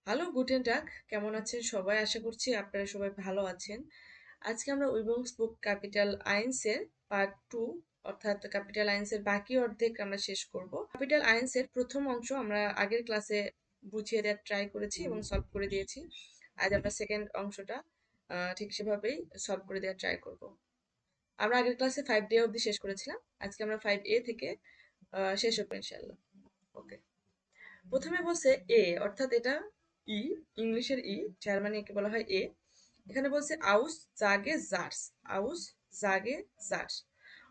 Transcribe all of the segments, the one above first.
Hello, Guten টাগ। কেমন আছেন সবাই? আশা করছি আপনারা সবাই ভালো আছেন। আজকে আমরা উইবংস বুক ক্যাপিটাল আইনসের পার্ট 2 অর্থাৎ ক্যাপিটাল আইনসের বাকি অর্ধেক আমরা শেষ করব। ক্যাপিটাল আইনসের প্রথম অংশ আমরা আগের ক্লাসে বুঝিয়ে দেওয়ার ট্রাই করেছি এবং সলভ করে দিয়েছি। আজ আমরা সেকেন্ড অংশটা ঠিক সেভাবেই সলভ করে দেওয়ার ট্রাই করব। আমরা আগের ক্লাসে 5 ডে অবধি শেষ করেছিলাম। আজকে আমরা 5A থেকে শেষ হবে ইনশাআল্লাহ। ওকে, প্রথমে বলছে এ অর্থাৎ এটা ই, ইংলিশের ই, জার্মানিকে বলা হয় এ। এখানে বলছে আউস জাগে জার্স, আউস জাগে জার্স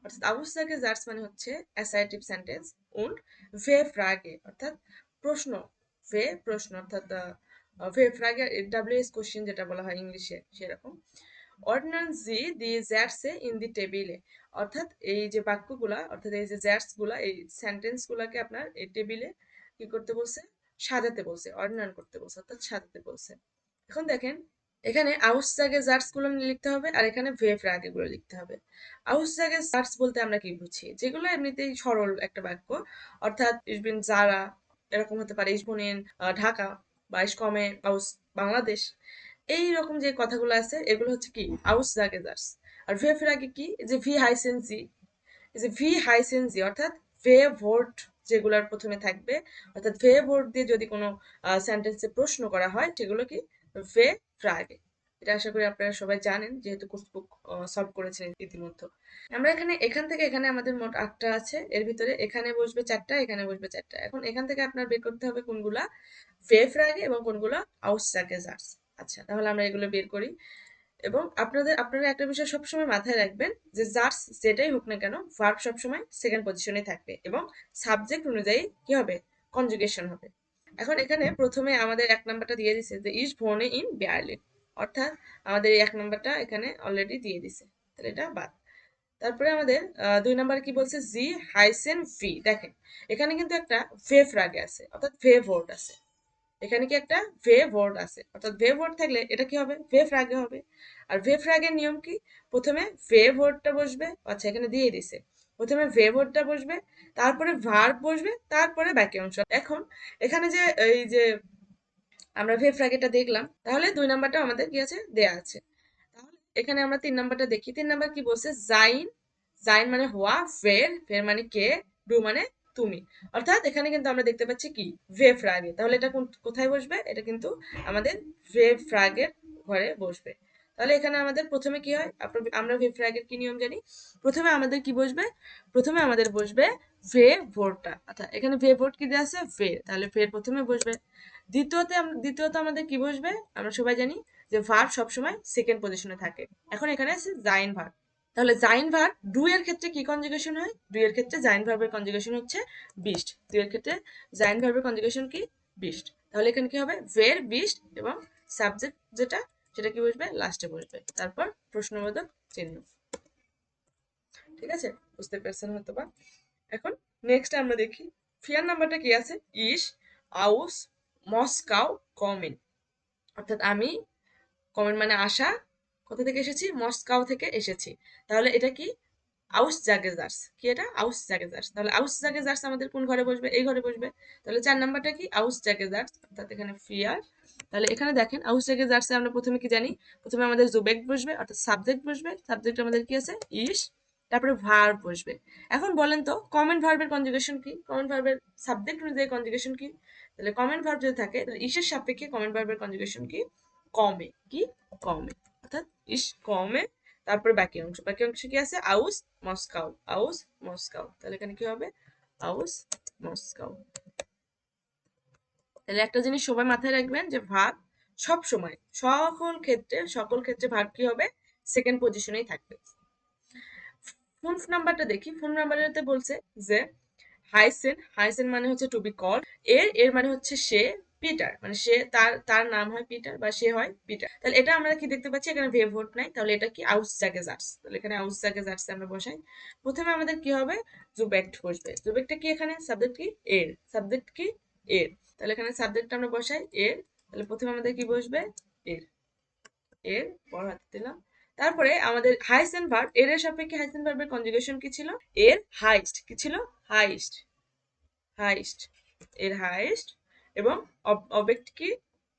অর্থাৎ আউস জাগে জার্স মানে হচ্ছে অ্যাসার্টিভ সেন্টেন্স। উন্ড ভে ফ্রাগে অর্থাৎ প্রশ্ন, ভে প্রশ্ন অর্থাৎ ভে ফ্রাগে ডাব্লিউএস কোশ্চেন যেটা বলা হয় ইংলিশে সেরকম। অর্ডিনান্স জি দি জ্যাটসে ইন দি টেবিলে অর্থাৎ এই যে বাক্যগুলা অর্থাৎ এই যে জ্যাটস গুলা এই সেন্টেন্স গুলাকে আপনার এই টেবিলে কি করতে বলছে, সাজাতে বলছে, অর্ডিনান করতে বলছে অর্থাৎ সাজাতে বলছে। এখন দেখেন এখানে আউস জাগে জার্স গুলো লিখতে হবে আর এখানে ভেফ রাগে গুলো লিখতে হবে। আউস জাগে জার্স বলতে আমরা কি বুঝি? যেগুলো এমনিতেই সরল একটা বাক্য, অর্থাৎ ইসবিন জারা এরকম হতে পারে, ইসবনিন ঢাকা বা ইসকমে আউস বাংলাদেশ, এই রকম যে কথাগুলো আছে এগুলো হচ্ছে কি আউস জাগে জার্স। আর ভেফ রাগে কি, যে ভি হাইসেন্সি, এই যে ভি হাইসেন্সি অর্থাৎ ভে ভোট যেগুলোর প্রথমে থাকবে, অর্থাৎ ভে ভোট দিয়ে যদি কোনো সেন্টেন্সে প্রশ্ন করা হয় সেগুলো কি ভে ফ্রাগে। এটা আশা করি আপনারা সবাই জানেন যেহেতু কোর্সবুক সলভ করেছেন ইতিমধ্যে। আমরা এখানে এখান থেকে এখানে আমাদের মোট 8টা আছে, এর ভিতরে এখানে বসবে 4টা, এখানে বসবে 4টা। এখন এখান থেকে আপনার বের করতে হবে কোনগুলা ভে ফ্রাগে এবং কোনগুলা আউসসাগে জার্স। আচ্ছা, তাহলে আমরা এগুলো বের করি। এবং আপনারা একটা বিষয় সবসময় মাথায় রাখবেন যে জার্স যেটাই হোক না কেন ভার্ব সবসময় সেকেন্ড পজিশনে থাকবে এবং সাবজেক্ট অনুযায়ী কি হবে, কনজুগেশন হবে। এখন এখানে প্রথমে আমাদের 1 নাম্বারটা দিয়ে দিছে যে ইজ ভোনে ইন বার্লিন, অর্থাৎ আমাদের এই 1 নাম্বারটা এখানে অলরেডি দিয়ে দিছে, তাহলে এটা বাদ। তারপরে আমাদের 2 নাম্বার কি বলছে, জি হাইসেন ভি। দেখেন এখানে কিন্তু একটা ভে ফ্রাগে আছে অর্থাৎ ভে ভোর্ড আছে, এখানে কি একটা ভে ওয়ার্ড আছে অর্থাৎ ভে ওয়ার্ড থাকলে এটা কি হবে, ভে ফ্রাগে হবে। আর ভে ফ্রাগের নিয়ম কি, প্রথমে ভে ওয়ার্ডটা বসবে, আচ্ছা এখানে দিয়ে দিছে, প্রথমে ভে ওয়ার্ডটা বসবে, তারপরে ভার্ব বসবে, তারপরে বাকি অংশ। এখন এখানে যে এই যে আমরা ভে ফ্রাগেটা দেখলাম, তাহলে 2 নাম্বারটা আমাদের কি আছে, দেয়া আছে। তাহলে এখানে আমরা 3 নাম্বারটা দেখি। 3 নাম্বার কি বলছে, জাইন, জাইন মানে হওয়া, ফের, ফের মানে কে, ডু মানে তুমি। অর্থাৎ এখানে কিন্তু আমরা দেখতে পাচ্ছি কি ভে ফ্রাগে, তাহলে এটা কোথায় বসবে, এটা কিন্তু আমাদের ভে ফ্রাগের ঘরে বসবে। তাহলে এখানে আমাদের প্রথমে কি হয়, আমরা ভে ফ্রাগের কি নিয়ম জানি, প্রথমে আমাদের কি বসবে, প্রথমে আমাদের বসবে ভে ভোরটা, অর্থাৎ এখানে ভে ভোট কি দেওয়া আছে, ভে, তাহলে ফের প্রথমে বসবে। দ্বিতীয়ত আমাদের কি বসবে, আমরা সবাই জানি যে ভার্ব সবসময় সেকেন্ড পজিশনে থাকে। এখন এখানে আছে জাইন ভার্ব, তাহলে জাইন ভার্ব ডু এর ক্ষেত্রে কি কনজুগেশন হয়, ডু এর ক্ষেত্রে জাইন ভার্বের কনজুগেশন হচ্ছে বিস্ট, ডু এর ক্ষেত্রে জাইন ভার্বের কনজুগেশন কি বিস্ট। তাহলে এখানে কি হবে, ভের বিস্ট এবং সাবজেক্ট যেটা সেটা কি বসবে, লাস্টে বসবে, তারপর প্রশ্নবোধক চিহ্ন। ঠিক আছে, বুঝতে পেরেছেন হয়তো বা। এখন নেক্সট আমরা দেখি 4 নাম্বারটা কি আছে, ইস আউস মস্কাও কমেন, অর্থাৎ আমি, কমেন মানে আসা, কোথা থেকে এসেছি, মস্কাও থেকে এসেছি। তাহলে এটা কি আউস জাগেজার্স, কি এটা আউস জাগেজার্স। তাহলে আউস জাগেজার্স আমাদের কোন ঘরে বসবে, এই ঘরে বসবে। তাহলে 4 নাম্বারটা কি আউস জাগেজার্স অর্থাৎ এখানে ফিয়ার। তাহলে এখানে দেখেন আউস জাগেজার্সে আমরা প্রথমে কি জানি, প্রথমে আমাদের জুবেক্ট বসবে অর্থাৎ সাবজেক্ট বসবে, সাবজেক্ট আমাদের কি আছে ইস, তারপরে ভার্ব বসবে। এখন বলেন তো কমেন্ট ভার্বের কনজুগেশন কি, কমেন্ট ভার্বের সাবজেক্ট অনুযায়ী কনজুগেশন কি, তাহলে কমেন্ট ভার্ব যদি থাকে তাহলে ইসের সাপেক্ষে কমেন্ট ভার্বের কনজুগেশন কি, কমে, কি কমে, অর্থাৎ ইস কমে। তারপরে বাকি অংশ কি আছে, আউস মস্কাও, আউস মস্কাও, তাহলে এখানে কি হবে, আউস মস্কাও। তাহলে একটা জিনিস সবাই মাথায় রাখবেন যে ভার্ব সব সময় সকল ক্ষেত্রে ভার্ব কি হবে, সেকেন্ড পজিশনেই থাকবে। 4 নাম্বারটা দেখি, 4 নাম্বারেতে বলছে যে হাইসেন, হাইসেন মানে হচ্ছে টু বি কল, এর মানে হচ্ছে সে, পিটার মানে সে, তার তার নাম হয় পিটার বা সে হয় পিটার। তাহলে এটা আমরা কি দেখতে পাচ্ছি, এখানে ভে ভোট নাই, তাহলে এটা কি আউস জাগে জার্স। তাহলে এখানে আউস জাগে জার্স আমরা বসাই। প্রথমে আমাদের কি হবে, জুবেক্ট বসবে, জুবেক্টটা কি, এখানে সাবজেক্ট কি এর, সাবজেক্ট কি এর, তাহলে এখানে সাবজেক্টটা আমরা বসাই এর। তাহলে প্রথমে আমাদের কি বসবে, এর, এর পর হাতে দিলাম। তারপরে আমাদের হাইসেন ভার্ব, এর সাপেক্ষে হাইসেন ভার্বের কনজুগেশন কি ছিল, এর হাইস্ট, কি ছিল হাইস্ট, হাইস্ট, এর হাইস্ট। এবং অবজেক্ট কি,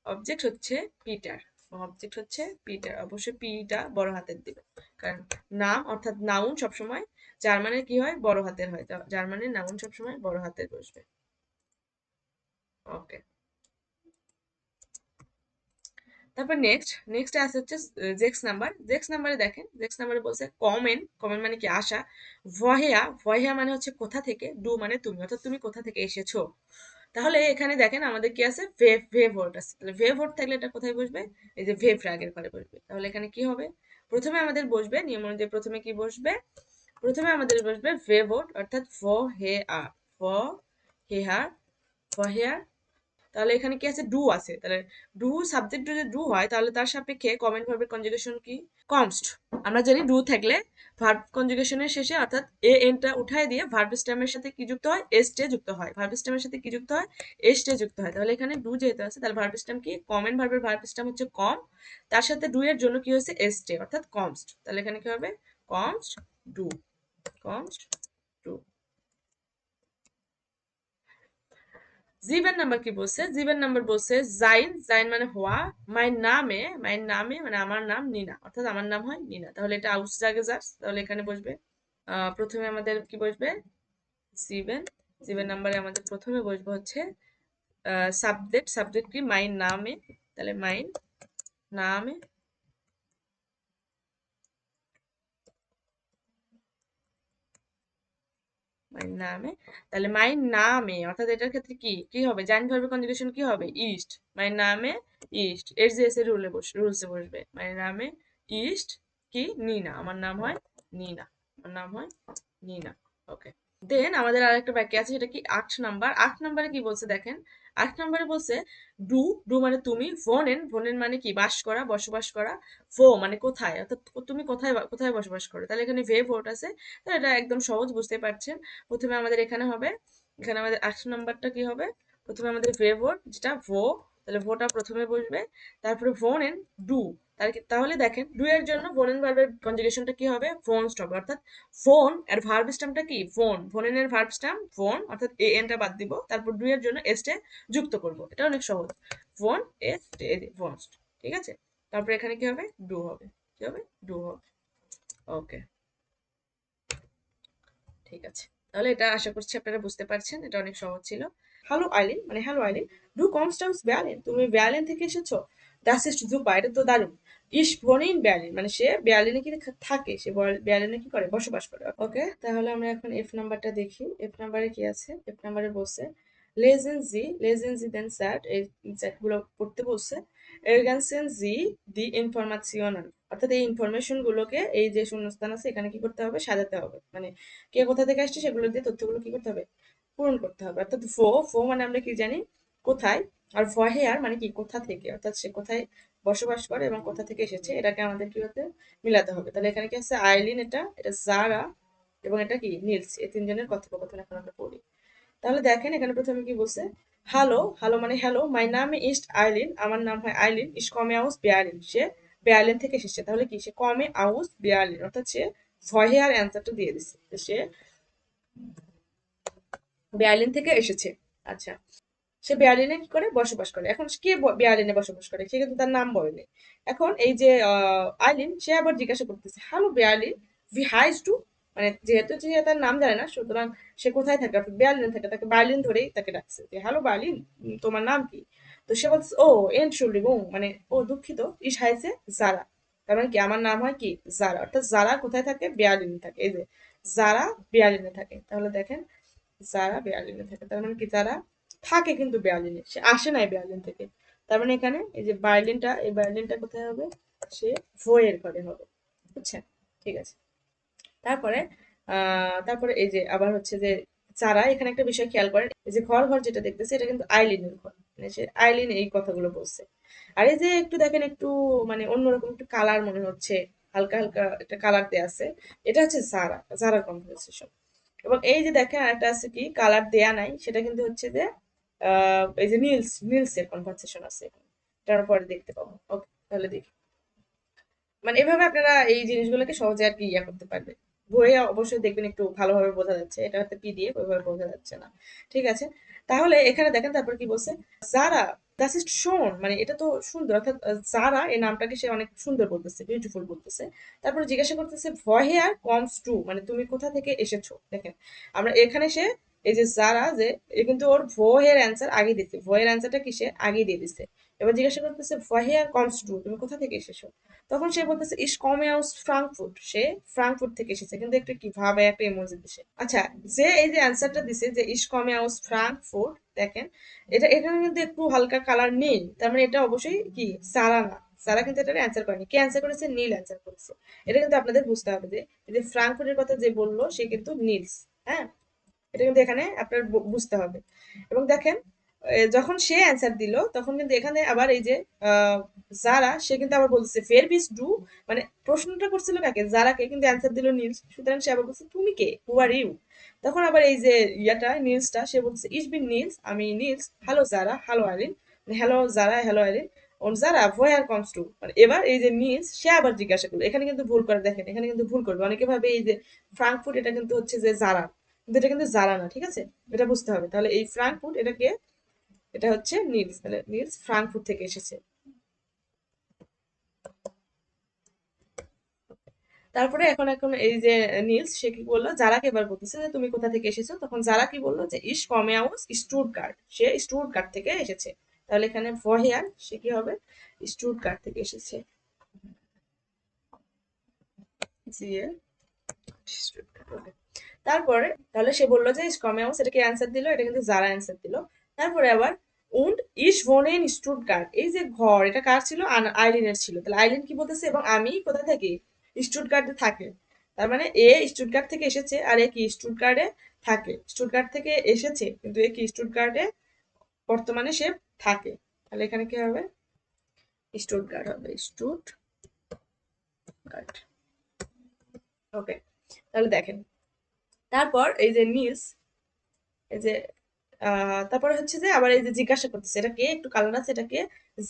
অবজেক্ট হচ্ছে পিটার, অবজেক্ট হচ্ছে পিটার, অবশ্যই পিটা বড় হাতের দিবে, কারণ নাম অর্থাৎ নাউন সবসময় জার্মানের কি হয়, বড় হাতের হয়, জার্মানের নাউন সবসময় বড় হাতের বসবে। ওকে, তারপর নেক্সট আছে হচ্ছে জেক্স নাম্বার। জেক্স নাম্বারে দেখেন, জেক্স নাম্বারে বলছে কমেন, কমেন মানে কি আসা, ভহেয়া, ভহেয়া মানে হচ্ছে কোথা থেকে, ডু মানে তুমি, অর্থাৎ তুমি কোথা থেকে এসেছো। তাহলে এখানে দেখেন আমাদের কি আছে, ভেভ, ভেভ ওয়ার্ড আছে, তাহলে ভেভ ওয়ার্ড থাকলে এটা কোথায় বসবে, এই যে ভেভ রাগের ঘরে বসবে। তাহলে এখানে কি হবে, প্রথমে আমাদের বসবে নিয়ম অনুযায়ী, প্রথমে কি বসবে, প্রথমে আমাদের বসবে ভেভ ওয়ার্ড, অর্থাৎ ভ হে আ, ভ হে হা, ভ হে আ। তাহলে এখানে কি আছে, ডু আছে, তাহলে ডু সাবজেক্ট যদি ডু হয় তাহলে তার সাপেক্ষে কমেন্ট ভার্বের কনজুগেশন কি, কনস্ট। আমরা জানি ডু থাকলে ভার্ব কনজুগেশনের শেষে অর্থাৎ এ এনটা উঠায় দিয়ে ভার্ব স্টেমের সাথে কি যুক্ত হয়, এসটে যুক্ত হয়, ভার্ব স্টেমের সাথে কি যুক্ত হয়, এসটে যুক্ত হয়। তাহলে এখানে ডু যেহেতু আছে তাহলে ভার্ব স্টেম কি, কমেন্ট ভার্বের ভার্ব স্টেম হচ্ছে কম, তার সাথে ডু এর জন্য কি হয়েছে, এসটে অর্থাৎ কনস্ট। তাহলে এখানে কি হবে, কনস্ট ডু, কনস্ট ডু। জিভের নাম্বার কি বলছে, জিভের নাম্বার বলছে জাইন, জাইন মানে হওয়া, মাই নামে মানে আমার নাম নিনা, অর্থাৎ আমার নাম হয় নিনা। তাহলে এটা আউস জাগে যাস, তাহলে এখানে বসবে প্রথমে আমাদের কি বসবে, জিভেন, জিভের নাম্বারে আমাদের প্রথমে বসবে হচ্ছে সাবজেক্ট, সাবজেক্ট কি, মাই নামে, তাহলে মাইন নামে, মাইন নামে, তাহলে মাইন নামে অর্থাৎ এটার ক্ষেত্রে কি কি হবে, জাইন ভার্বের কনজুগেশন কি হবে, ইস্ট, মাইন নামে ইস্ট, এর যে এসে রুলসে বসবে, মাইন নামে ইস্ট কি, নিনা, আমার নাম হয় নিনা, আমার নাম হয় নিনা। ওকে, দেন আমাদের আর একটা বাক্য আছে, সেটা কি 8 নাম্বার। 8 নাম্বারে কি বলছে দেখেন, 8 নাম্বারে বলছে ডু, ডু মানে তুমি, ভোনেন, ভোনেন মানে কি বাস করা, বসবাস করা, ভো মানে কোথায়, অর্থাৎ তুমি কোথায় কোথায় বসবাস করো। তাহলে এখানে ভে ভোট আছে, তাহলে এটা একদম সহজ, বুঝতে পারছেন। প্রথমে আমাদের এখানে হবে, এখানে আমাদের 8 নাম্বারটা কি হবে, প্রথমে আমাদের ভে ভোট যেটা ভো, তাহলে ভোটা প্রথমে বসবে, তারপরে ভোনেন ডু, তাহলে দেখেন ডু এর জন্য ভোনেন ভার্বের কনজুগেশনটা কি হবে, ফোন স্টপ, অর্থাৎ ফোন এর ভার্ব স্ট্যাম্পটা কি, ফোন, ফোনের ভার্ব স্ট্যাম্প ফোন, অর্থাৎ এ এনটা বাদ দিব, তারপর ডু এর জন্য এসটে যুক্ত করব, এটা অনেক সহজ, ফোন এস ফোন, ঠিক আছে। তারপর এখানে কি হবে, ডু হবে, কি হবে, ডু হবে। ওকে, ঠিক আছে, তাহলে এটা আশা করছি আপনারা বুঝতে পারছেন, এটা অনেক সহজ ছিল। হ্যালো আইলিন মানে হ্যালো আইলিন, ডু কনস্টান্স ব্যালেন, তুমি ব্যালেন থেকে এসেছো, দাস ইস্ট জুপা, এটা তো দারুণ। ইস ভনিন ব্যালিন মানে সে ব্যালিনে কি থাকে, সে ব্যালিনে কি করে, বসবাস করে। ওকে, তাহলে আমরা এখন এফ নাম্বারটা দেখি, এফ নাম্বারে কি আছে, এফ নাম্বারে বলছে লেজেন জি দেন স্যাট, এই স্যাট গুলো পড়তে বলছে, এরগানসেন জি দি ইনফরমেশনাল, অর্থাৎ এই ইনফরমেশন গুলোকে, এই যে শূন্যস্থান আছে এখানে কি করতে হবে, সাজাতে হবে, মানে কে কোথা থেকে আসছে সেগুলো দিয়ে তথ্যগুলো কি করতে হবে, পূরণ করতে হবে। অর্থাৎ ফো মানে আমরা কি জানি, কোথায়, আর ভহেয়ার মানে কি, কোথা থেকে, অর্থাৎ সে কোথায় বসবাস করে এবং কোথা থেকে এসেছে, এটাকে আমাদের কি হতে মিলাতে হবে। তাহলে এখানে কি আছে, আইলিন, এটা এটা জারা, এবং এটা কি নিলস, এই তিনজনের কথোপকথন এখন আমরা পড়ি। তাহলে দেখেন এখানে প্রথমে কি বলছে, হ্যালো, হ্যালো মানে হ্যালো, মাই নাম ইস্ট আইলিন, আমার নাম হয় আইলিন, ইস কমে আউস বেয়ালিন, সে বেয়ালিন থেকে এসেছে। তাহলে কি, সে কমে আউস বেয়ালিন, অর্থাৎ সে ভহেয়ার অ্যান্সারটা দিয়ে দিচ্ছে, সে বেয়ালিন থেকে এসেছে। আচ্ছা, সে বেয়ালিনে কি করে বসবাস করে, এখন কে বেয়ালিনে বসবাস করে, সে কিন্তু তার নাম বলেনি। এখন এই যে আইলিন, সে আবার জিজ্ঞাসা করতেছে, হ্যালো বেয়ালিন, ভি হাইজ টু, মানে যেহেতু সে তার নাম জানে না, সুতরাং সে কোথায় থাকে, অর্থাৎ বেয়ালিনে থাকে, তাকে বার্লিন ধরেই তাকে ডাকছে যে হ্যালো বার্লিন, তোমার নাম কি। তো সে বলছে ও এনশুলিগুং, মানে ও দুঃখিত, ইস হাইছে জারা, তার মানে কি আমার নাম হয় কি, জারা, অর্থাৎ জারা কোথায় থাকে, বেয়ালিনে থাকে, এই যে জারা বেয়ালিনে থাকে। তাহলে দেখেন যারা বেয়ার্লিনে থাকে, তার মানে কি যারা থাকে কিন্তু বেয়ার্লিনে, সে আসে নাই বেয়ার্লিন থেকে। তার মানে এখানে এই যে বার্লিনটা, এই বার্লিনটা কোথায় হবে, সে ভোয়ের ঘরে হবে, বুঝছেন, ঠিক আছে। তারপরে তারপরে এই যে আবার হচ্ছে যে যারা, এখানে একটা বিষয় খেয়াল করেন, এই যে ঘর ঘর যেটা দেখতেছে এটা কিন্তু আইলিনের ঘর, মানে সে আইলিন এই কথাগুলো বলছে। আর এই যে একটু দেখেন, একটু মানে অন্যরকম একটু কালার মনে হচ্ছে, হালকা হালকা একটা কালার দেয়া আছে, এটা হচ্ছে জারা, জারার কনভারসেশন। এবং এই যে দেখেন আরেকটা আছে কি, কালার দেয়া নাই, সেটা কিন্তু হচ্ছে যে এই যে নিলসের কনভারসেশন আছে এখানে, এটার পরে দেখতে পাবো। ওকে, তাহলে দেখি, মানে এভাবে আপনারা এই জিনিসগুলোকে সহজে আর কি ইয়া করতে পারবেন, বইয়ে অবশ্যই দেখবেন একটু ভালোভাবে বোঝা যাচ্ছে, এটা হচ্ছে পিডিএফ, ওইভাবে বোঝা যাচ্ছে না। ঠিক আছে, তাহলে এখানে দেখেন তারপর কি বলছে, যারা দ্যাট ইজ শোন, মানে এটা তো সুন্দর, অর্থাৎ যারা এই নামটাকে সে অনেক সুন্দর বলতেছে, বিউটিফুল বলতেছে। তারপরে জিজ্ঞাসা করতেছে ভহেয়ার কমস টু, মানে তুমি কোথা থেকে এসেছো। দেখেন আমরা এখানে সে এই যে যারা যে এ কিন্তু ওর ভহের অ্যান্সার আগে দিচ্ছে, ভহের অ্যান্সারটা কিসে আগে দিয়ে দিচ্ছে। এবার জিজ্ঞাসা করতেছে ভহেয়ার কমস টু, তুমি কোথা থেকে এসেছো। তখন সে বলতেছে ইস কমে আউস ফ্রাঙ্কফুট, সে ফ্রাঙ্কফুট থেকে এসেছে, কিন্তু একটু কি ভাবে একটা ইমোজি দিছে। আচ্ছা, যে এই যে অ্যান্সারটা দিছে যে ইস কমে আউস ফ্রাঙ্কফুট, দেখেন এটা এখানে কিন্তু একটু হালকা কালার নীল, তার মানে এটা অবশ্যই কি সারা না। সারা কিন্তু এটা অ্যান্সার করেনি, কে অ্যান্সার করেছে, নীল অ্যান্সার করেছে। এটা কিন্তু আপনাদের বুঝতে হবে যে এই যে ফ্রাঙ্কফুটের কথা যে বললো সে কিন্তু নীলস। হ্যাঁ, এটা কিন্তু এখানে আপনার বুঝতে হবে। এবং দেখেন যখন সে অ্যান্সার দিল তখন কিন্তু এখানে আবার এই যে আহ, যারা সে কিন্তু আবার বলছে ফের বিস ডু, মানে প্রশ্নটা করছিল কাকে, যারাকে, কিন্তু অ্যান্সার দিল নীলস, সুতরাং সে আবার বলছে তুমি কে, হু আর ইউ। তখন আবার এই যে ইয়াটা নীলসটা সে বলছে ইস বিন নীলস, আমি নীলস, হ্যালো যারা, হ্যালো আইরিন, হ্যালো যারা, হ্যালো আইরিন, ওর যারা ভয়ার কমস টু, মানে এবার এই যে নীলস সে আবার জিজ্ঞাসা করলো, এখানে কিন্তু ভুল করে, দেখেন এখানে কিন্তু ভুল করবে অনেকে ভাবে এই যে ফ্রাঙ্কফুট এটা কিন্তু হচ্ছে যে যারা, কিন্তু এটা কিন্তু জারা না। ঠিক আছে, এটা বুঝতে হবে। তাহলে এই ফ্রাঙ্কফুট এটাকে, এটা হচ্ছে নিলস, তাহলে নিলস ফ্রাঙ্কফুট থেকে এসেছে। তারপরে এখন এখন এই যে নিলস সে কি বললো, যারাকে এবার বলতেছে যে তুমি কোথা থেকে এসেছো, তখন যারা কি বললো যে ইস কমে আউস স্টুটগার্ট, সে স্টুটগার্ট থেকে এসেছে। তাহলে এখানে ভহেয়ার সে কি হবে, স্টুটগার্ট থেকে এসেছে। জি এ, স্টুটগার্ট, ওকে। তারপরে তাহলে সে বললো যে কমে হাউস, এটাকে অ্যান্সার দিল, এটা কিন্তু যারা অ্যান্সার দিল। তারপরে আবার উন্ড ইস ভোনেন স্টুটগার্ট, এই যে ঘর এটা কার ছিল, আইলিনের ছিল। তাহলে আইলিন কি বলতেছে, এবং আমি কোথা থেকে, স্টুটগার্টে থাকে। তার মানে এ স্টুটগার্ট থেকে এসেছে আর এ কি স্টুটগার্টে থাকে, স্টুটগার্ট থেকে এসেছে কিন্তু এ কি স্টুটগার্টে বর্তমানে সে থাকে। তাহলে এখানে কি হবে, স্টুটগার্ট হবে, স্টুটগার্ট। ওকে, তাহলে দেখেন তারপর এই যে নিলস, এই যে তারপরে হচ্ছে যে আবার এই যে জিজ্ঞাসা করতেছে এটা কে, একটু কালার আছে, এটা কে,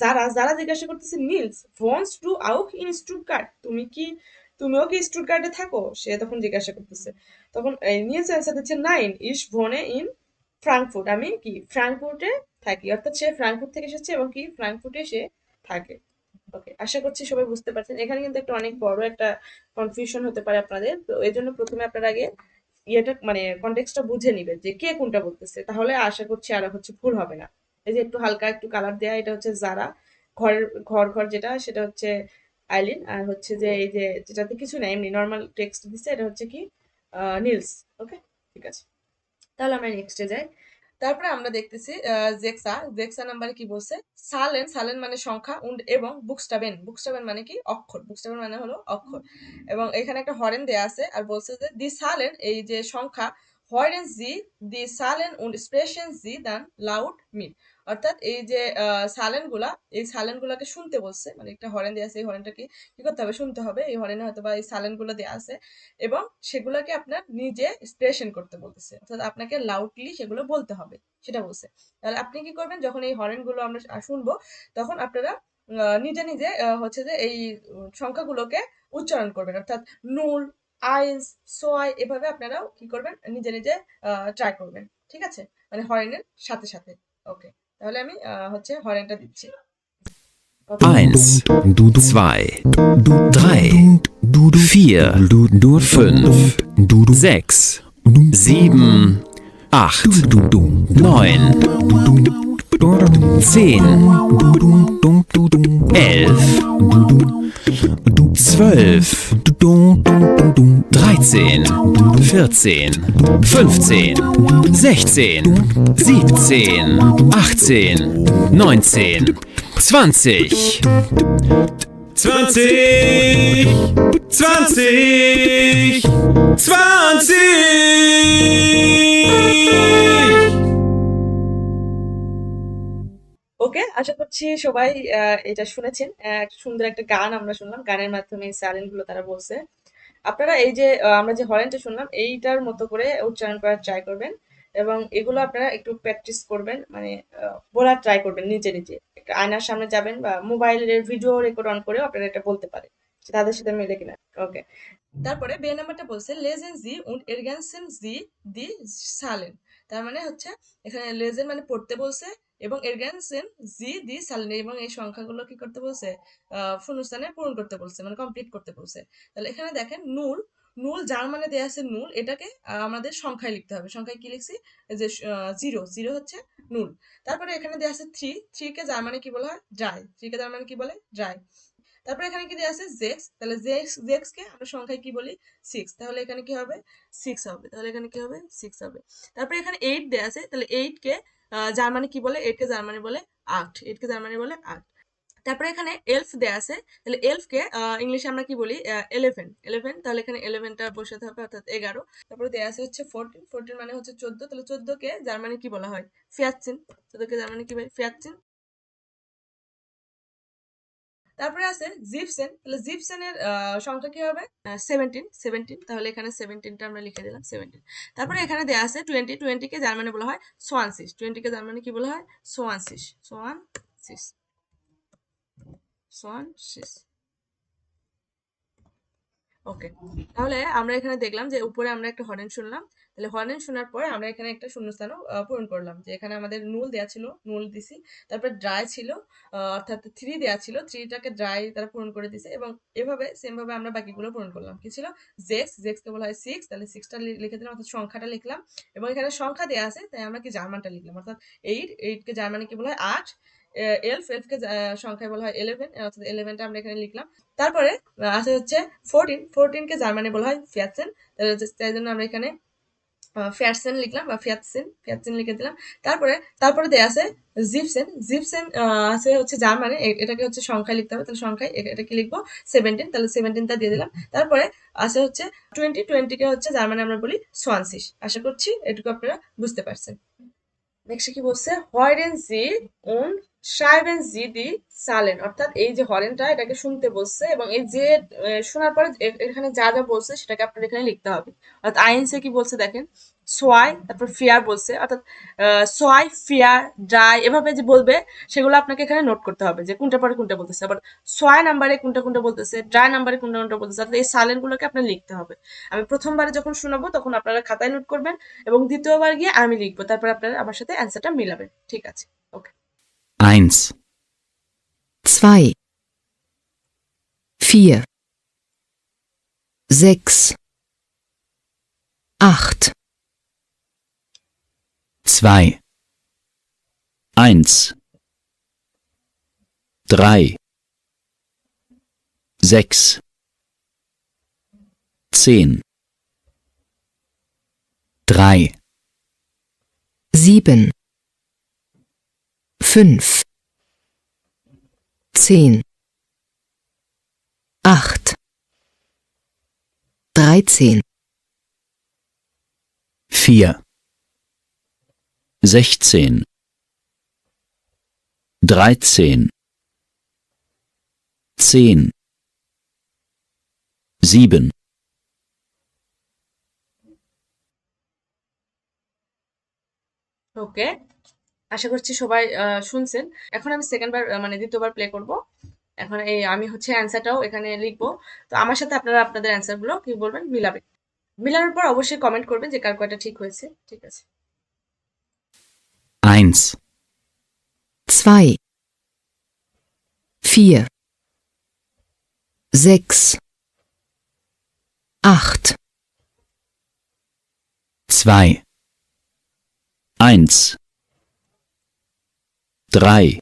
যারা, যারা জিজ্ঞাসা করতেছে নিলস ওয়ান্টস টু আউক ইন স্টুটগার্ট, তুমি কি, তুমিও কি স্টুটগার্টে থাকো, সে তখন জিজ্ঞাসা করতেছে। তখন নিলস অ্যান্সার দিচ্ছে নাইন ইস ভনে ইন ফ্রাঙ্কফুট, আমি কি ফ্রাঙ্কফুটে থাকি, অর্থাৎ সে ফ্রাঙ্কফুট থেকে এসেছে এবং কি ফ্রাঙ্কফুটে সে থাকে। ওকে, আশা করছি সবাই বুঝতে পারছেন। এখানে কিন্তু একটা অনেক বড় একটা কনফিউশন হতে পারে আপনাদের, তো এই জন্য প্রথমে আপনার আগে ইয়েটা মানে কনটেক্সটটা বুঝে নিবেন যে কে কোনটা বলতেছে, তাহলে আশা করছি আর হচ্ছে ভুল হবে না। এই যে একটু হালকা একটু কালার দেয়া, এটা হচ্ছে যারা, ঘরের ঘর ঘর যেটা সেটা হচ্ছে আইলিন, আর হচ্ছে যে এই যে যেটাতে কিছু নাই এমনি নর্মাল টেক্সট দিচ্ছে এটা হচ্ছে কি নীলস। ওকে, ঠিক আছে, তাহলে আমরা নেক্সটে যাই। তারপরে আমরা দেখতেছি জেক্সা, জেক্সা নাম্বারে কি বলছে, সালেন, সালেন মানে সংখ্যা, উন্ড এবং বুকস্টাবেন, বুকস্টাবেন মানে কি অক্ষর, বুকস্টাবেন মানে হলো অক্ষর। এবং এখানে একটা হরেন দেয়া আছে আর বলছে যে দি সালেন, এই যে সংখ্যা, হরেন জি দি সালেন উন্ড স্প্রেশন জি দান লাউড মিট, অর্থাৎ এই যে সালেন গুলা, এই সালেন গুলাকে শুনতে বলছে, মানে একটা হরেন দেয়া আছে, এই হরেনটাকে কি করতে হবে, শুনতে হবে, এই হরেনে হয়তো বা এই সালেন গুলো দেয়া আছে, এবং সেগুলোকে আপনার নিজে এক্সপ্রেশন করতে বলতেছে, অর্থাৎ আপনাকে লাউডলি সেগুলো বলতে হবে, সেটা বলছে। তাহলে আপনি কি করবেন, যখন এই হরেন গুলো আমরা শুনবো তখন আপনারা নিজে নিজে হচ্ছে যে এই সংখ্যাগুলোকে উচ্চারণ করবেন, অর্থাৎ নুল, আইস, সোয়াই, এভাবে আপনারাও কি করবেন, নিজে নিজে ট্রাই করবেন। ঠিক আছে, মানে হরেনের সাথে সাথে। ওকে, তাহলে আমি হচ্ছে হরেনটা দিচ্ছি। ওকে, Eins, zwei, drei, vier, fünf, sechs, sieben, acht, neun, 10, 11, 12, 13, 14, 15, 16, 17, 18, 19, 20, 20, 20, 20. ওকে, আশা করছি সবাই এটা শুনেছেন। সুন্দর একটা গান আমরা শুনলাম, গানের মাধ্যমে সাইলেন্ট গুলো তারা বলছে। আপনারা এই যে আমরা যে হরেনটা শুনলাম এইটার মতো করে উচ্চারণ করার ট্রাই করবেন, এবং এগুলো আপনারা একটু প্র্যাকটিস করবেন, মানে বলার ট্রাই করবেন নিজে নিজে, একটা আয়নার সামনে যাবেন বা মোবাইলের ভিডিও রেকর্ড অন করেও আপনারা এটা বলতে পারেন। তাদের সাথে মিলে কিনা। ওকে, তারপরে বে নাম্বারটা বলছে লেজেন জি উন্ড এরগানসেন জি দি সালেন। তার মানে হচ্ছে এখানে লেজেন মানে পড়তে বলছে এবং এরগানসেন জি দি সালেন এবং এই সংখ্যাগুলো কি করতে বলছে, শূন্যস্থানে পূরণ করতে বলছে, মানে কমপ্লিট করতে বলছে। তাহলে এখানে দেখেন নুল, নুল যার মানে দেয়া আছে নুল, এটাকে আমাদের সংখ্যায় লিখতে হবে। সংখ্যায় কি লিখছি, এই যে জিরো, জিরো হচ্ছে নুল। তারপরে এখানে দেয়া আছে থ্রি, থ্রি কে যার মানে কি বলা হয় ড্রাই, থ্রি কে যার মানে কি বলে ড্রাই। তারপরে এখানে কি দেওয়া আছে জেক্স, তাহলে জেক্স, জেক্স কে আমরা সংখ্যায় কি বলি সিক্স, তাহলে এখানে কি হবে সিক্স হবে, তাহলে এখানে কি হবে সিক্স হবে। তারপরে এখানে এইট দেওয়া আছে, তাহলে এইট কে জার্মানি কি বলে, এইট কে জার্মানি বলে আট, এইট কে জার্মানি বলে আট। তারপরে এখানে এলফ দেয়া আছে, তাহলে এলফ কে ইংলিশে আমরা কি বলি ইলেভেন, ইলেভেন, তাহলে এখানে ইলেভেনটা বসাতে হবে অর্থাৎ 11। তারপরে দেয়া আছে হচ্ছে ফোরটিন, ফোরটিন মানে হচ্ছে 14, তাহলে 14 কে জার্মানি কি বলা হয় ফিয়াচ্চিন, 14 কে জার্মানি কি বলে ফিয়াচ্চিন। তারপরে আছে জিপসেন, তাহলে জিপসেনের সংখ্যা কি হবে সেভেন্টিন, সেভেন্টিন, তাহলে এখানে সেভেন্টিনটা আমরা লিখে দিলাম সেভেন্টিন। তারপরে এখানে দেওয়া আছে টোয়েন্টি, টোয়েন্টি কে জার্মানি বলা হয় সোয়ানসিস, টোয়েন্টি কে জার্মানি কি বলা হয় সোয়ানসিস, সোয়ানসিস, সোয়ানসিস। ওকে, তাহলে আমরা এখানে দেখলাম যে উপরে আমরা একটা হরেন শুনলাম, তাহলে হরেন শোনার পরে আমরা এখানে একটা শূন্যস্থানও পূরণ করলাম, যে এখানে আমাদের নুল দেয়া ছিল, নুল দিছি। তারপর ড্রাই ছিল, অর্থাৎ থ্রি দেয়া ছিল, থ্রিটাকে ড্রাই তারা পূরণ করে দিছে, এবং এভাবে সেম ভাবে আমরা বাকিগুলো পূরণ করলাম। কি ছিল জেক্স, জেক্স কে বলা হয় সিক্স, তাহলে সিক্সটা লিখে দিলাম অর্থাৎ সংখ্যাটা লিখলাম, এবং এখানে সংখ্যা দেয়া আছে তাই আমরা কি জার্মানটা লিখলাম অর্থাৎ এইট, এইট কে জার্মানি কি বলা হয় আট। এলফ, এলফ কে সংখ্যায় বলা হয় ইলেভেন, অর্থাৎ ইলেভেনটা আমরা এখানে লিখলাম। তারপরে আছে হচ্ছে ফোরটিন, ফোরটিন কে জার্মানি বলা হয় ফিয়াচ্ছেন, তাই জন্য আমরা এখানে ফিয়াটসেন লিখলাম বা ফিয়াচ্ছেন, ফিয়াচ্ছেন লিখে দিলাম। তারপরে তারপরে দেয়া আছে জিপসেন, জিপসেন আছে হচ্ছে জার্মানি, এটাকে হচ্ছে সংখ্যায় লিখতে হবে, তাহলে সংখ্যায় এটাকে লিখবো সেভেন্টিন, তাহলে সেভেন্টিনটা দিয়ে দিলাম। তারপরে আছে হচ্ছে টোয়েন্টি, টোয়েন্টি কে হচ্ছে জার্মানি আমরা বলি সোয়ানসিস। আশা করছি এটুকু আপনারা বুঝতে পারছেন। নেক্সট কি বলছে হরেন জি উন schreiben Sie die Zahlen, অর্থাৎ এই যে হরেনটা এটাকে শুনতে বলছে এবং এই যে শোনার পরে এখানে যা যা বলছে সেটাকে আপনার এখানে লিখতে হবে। অর্থাৎ আইনসে কি বলছে দেখেন, সোয়াই, তারপর ফিয়ার বলছে, অর্থাৎ সোয়াই ফিয়ার ড্রাই এভাবে যে বলবে সেগুলো আপনাকে এখানে নোট করতে হবে যে কোনটা পরে কোনটা বলতেছে, আবার সোয়াই নাম্বারে কোনটা কোনটা বলতেছে, ড্রাই নাম্বারে কোনটা কোনটা বলতেছে, অর্থাৎ এই সালেন গুলোকে আপনার লিখতে হবে। আমি প্রথমবারে যখন শোনাবো তখন আপনারা খাতায় নোট করবেন এবং দ্বিতীয়বার গিয়ে আমি লিখবো, তারপর আপনারা আমার সাথে অ্যান্সারটা মিলাবেন। ঠিক আছে, ওকে। 1, 2, 4, 6, 8, 2, 1, 3, 6, 10, 3, 7, 5, 10, 8, 13, 4, 16, 13, 10, 7, ওকে, আশা করছি সবাই শুনছেন। এখন আমি সেকেন্ড বার মানে দ্বিতীয়বার প্লে করব। এখন এই আমি হচ্ছে অ্যান্সারটাও এখানে লিখবো। তো আমার সাথে আপনারা আপনাদের অ্যান্সার গুলো কি বলবেন মিলাবেন। মিলানোর পর অবশ্যই কমেন্ট করবেন যে কার কয়টা ঠিক হয়েছে। ঠিক আছে। 1, 2, 4, 6, 8, 2, 1, 3,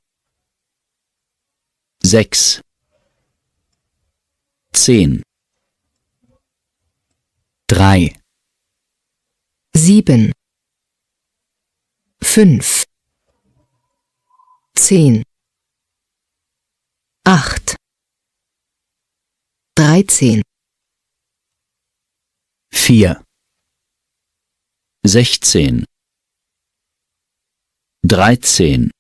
6, 10, 3, 7, 5, 10, 8, 13, 4, 16, 13,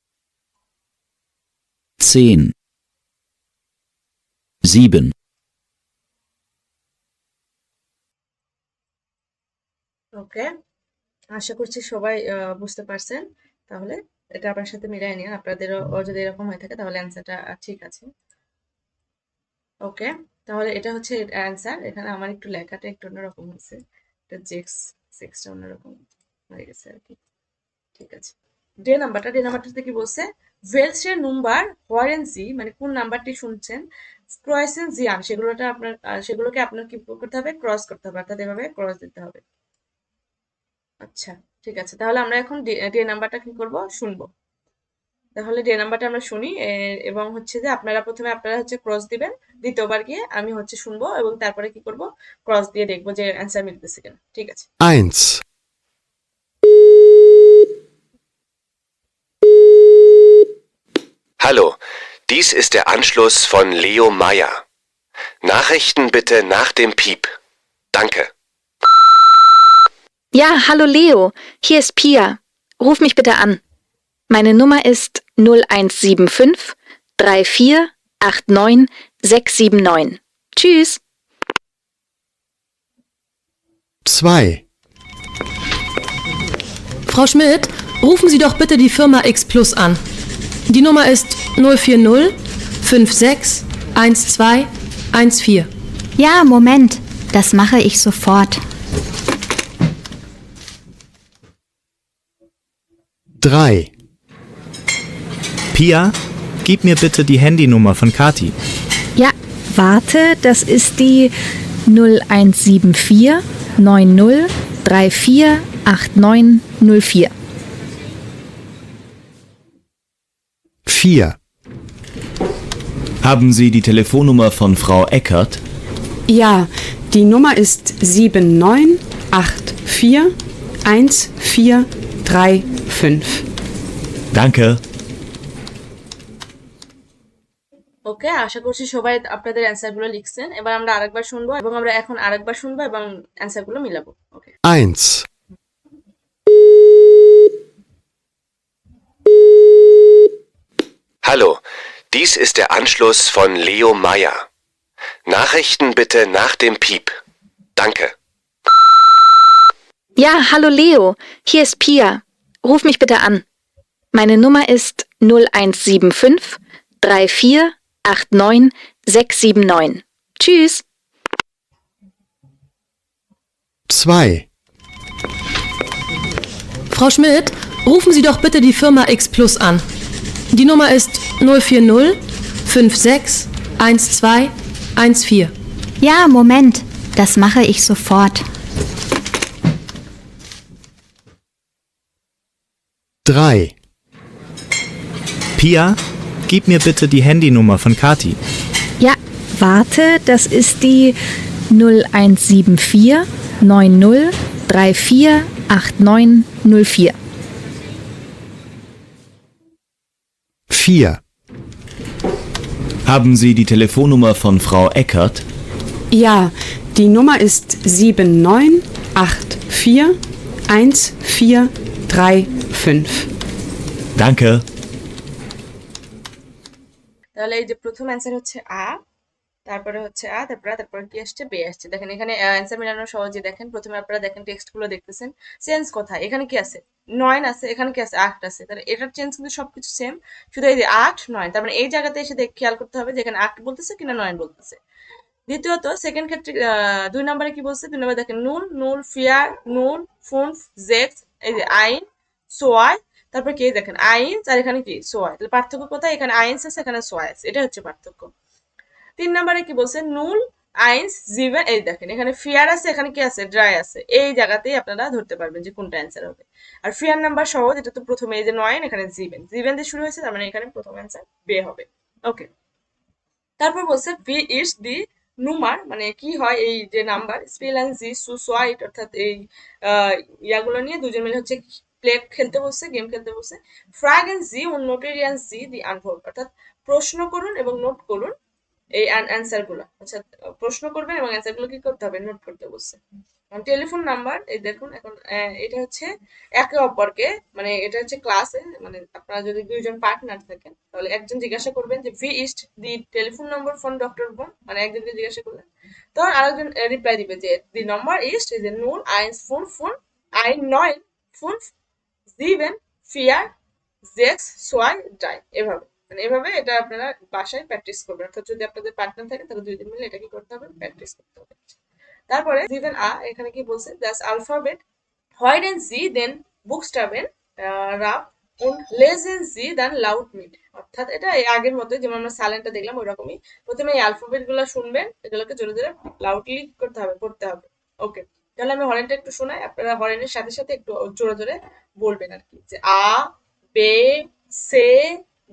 10, 7, ওকে, আশা করছি সবাই বুঝতে পারছেন। তাহলে এটা আপনার সাথে মিলাই নিন, আপনাদেরও যদি এরকম হয়ে থাকে তাহলে অ্যান্সারটা ঠিক আছে। ওকে, তাহলে এটা হচ্ছে অ্যান্সার। এখানে আমার একটু লেখাটা একটু অন্যরকম হয়েছে, এটা জেক্স সিক্সটা অন্যরকম হয়ে গেছে আর কি। ঠিক আছে, ডে নাম্বারটাতে কি বলছে, ওয়েলসের নাম্বার হরেন জি, মানে কোন নাম্বারটি শুনছেন, ক্রয়েসেন জিয়ান, সেগুলোকে আপনার কি করতে হবে, ক্রস করতে হবে, অর্থাৎ এভাবে ক্রস দিতে হবে। আচ্ছা, ঠিক আছে, তাহলে আমরা এখন ডে নাম্বারটা কি করব, শুনবো। তাহলে ডে নাম্বারটা আমরা শুনি, এবং হচ্ছে যে আপনারা হচ্ছে ক্রস দিবেন, দ্বিতীয়বার গিয়ে আমি হচ্ছে শুনবো এবং তারপরে কি করব, ক্রস দিয়ে দেখবো যে অ্যান্সার মিলতেছে কিনা। ঠিক আছে। 1, Hallo, dies ist der Anschluss von Leo Meyer. Nachrichten bitte nach dem Piep. Danke. Ja, hallo Leo, hier ist Pia. Ruf mich bitte an. Meine Nummer ist 0175 3489 679. Tschüss. 2, Frau Schmidt, rufen Sie doch bitte die Firma X Plus an. Die Nummer ist 040 56 12 14. Ja, Moment. Das mache ich sofort. 3, Pia, gib mir bitte die Handynummer von Kati. Ja, warte, das ist die 0174 90 34 8904. 4, Haben Sie die Telefonnummer von Frau Eckert? Ja, die Nummer ist 79841435. Danke. ওকে, আশা করছি সবাই আপনাদের answer গুলো লিখছেন। এবার আমরা আরেকবার শুনবো এবং আমরা এখন আরেকবার শুনবো এবং অ্যান্সার গুলো মিলাবো। ওকে, 1, Hallo, dies ist der Anschluss von Leo Meyer. Nachrichten bitte nach dem Piep. Danke. Ja, hallo Leo, hier ist Pia. Ruf mich bitte an. Meine Nummer ist 0175 3489 679. Tschüss. 2, Frau Schmidt, rufen Sie doch bitte die Firma X Plus an. Die Nummer ist 040 56 12 14. Ja, Moment. Das mache ich sofort. 3, Pia, gib mir bitte die Handynummer von Kati. Ja, warte, das ist die 0174 90 34 8904. 4, Haben Sie die Telefonnummer von Frau Eckert? Ja, die Nummer ist 79841435. Danke. তাহলে এই যে প্রথম answer হচ্ছে তারপরে হচ্ছে তারপরে কি আসছে, বে আসছে। দেখেন এখানে অ্যান্সার মেলানো সহজে। দেখেন প্রথমে আপনারা দেখেন টেক্সট গুলো দেখতেছেন, চেঞ্জ কোথায়, এখানে কি আছে 9 আছে, এখানে কি আছে 8 আছে, তাহলে এটার চেঞ্জ কিন্তু সবকিছু সেম, শুধু এই যে 8 9, তার মানে এই জায়গাতে এসে খেয়াল করতে হবে যে এখানে 8 বলতেছে কিনা 9 বলতেছে। দ্বিতীয়ত সেকেন্ড ক্ষেত্রে 2 নম্বরে কি বলছে, 2 নম্বরে দেখেন নুন নুল ফিয়ার নুন ফুন জেক্স, এই যে আইন সোয়াই, তারপর কি দেখেন আইন আর এখানে কি সোয়াই, তাহলে পার্থক্য কোথায়, এখানে আইনস আছে এখানে সোয়াই আছে, এটা হচ্ছে পার্থক্য। 3 নম্বরে কি বলছে, নুল আইনস জিভেন, এই দেখেন এখানে ফিয়ার আছে এখানে কি আছে ড্রাই আছে, এই জায়গাতেই আপনারা ধরতে পারবেন যে কোনটা অ্যান্সার হবে। আর ফিয়ার নাম্বার সহজ, এটা তো প্রথমে এই যে 9 এখানে জিভেন জিভেন দিয়ে শুরু হয়েছে, তার মানে এখানে প্রথম অ্যান্সার বে হবে। ওকে, তারপর বলছে ভি ইটস দি নুমার, মানে কি হয় এই যে নাম্বার, স্পেল অ্যান্ড জি সুসোয়াইট, অর্থাৎ এই ইয়াগুলো নিয়ে দুজন মিলে হচ্ছে প্লে খেলতে বসছে, গেম খেলতে বসছে। ফ্রাগ এন্ড জি ও নোটেরিয়ান জি দি আনভোল্ড, অর্থাৎ প্রশ্ন করুন এবং নোট করুন এই অ্যান্সার গুলো। আচ্ছা, প্রশ্ন করবেন এবং অ্যান্সার গুলো কি করতে হবে, নোট করতে বসছে। টেলিফোন নাম্বার, এই দেখুন এখন এটা হচ্ছে একে অপরকে, মানে এটা হচ্ছে ক্লাসে, মানে আপনারা যদি দুইজন পার্টনার থাকেন তাহলে একজন জিজ্ঞাসা করবেন যে ভি ইস্ট দি টেলিফোন নম্বর ফোন ডক্টর বোন, মানে একজনকে জিজ্ঞাসা করলেন, তখন আরেকজন রিপ্লাই দিবে যে দি নম্বর ইস্ট এই যে নুন আইন্স ফোন ফোন আইন নয় ফোন জিভেন ফিয়ার জেক্স সোয়াই ড্রাই, এভাবে। মানে এভাবে এটা আপনারা বাসায় প্র্যাকটিস করবেন, অর্থাৎ যদি আপনাদের পার্টনার থাকে তাহলে 2 দিন মিলে এটা কি করতে হবে, প্র্যাকটিস করতে হবে। তারপরে given a এখানে কি বলছে, das Alphabet hören Sie den Buchstaben rap und lesen Sie dann laut mit, অর্থাৎ এটা এই আগের মতো যেমন আমরা সাইলেন্টটা দেখলাম ওই রকমই, প্রথমে এই অ্যালফাবেট গুলো শুনবেন, এগুলোকে জোরে জোরে লাউডলি করতে হবে, পড়তে হবে। ওকে, তাহলে আমি হরেনটা একটু শোনাই, আপনারা হরেনের সাথে সাথে একটু জোরে জোরে বলবেন আর কি, যে আ বে সে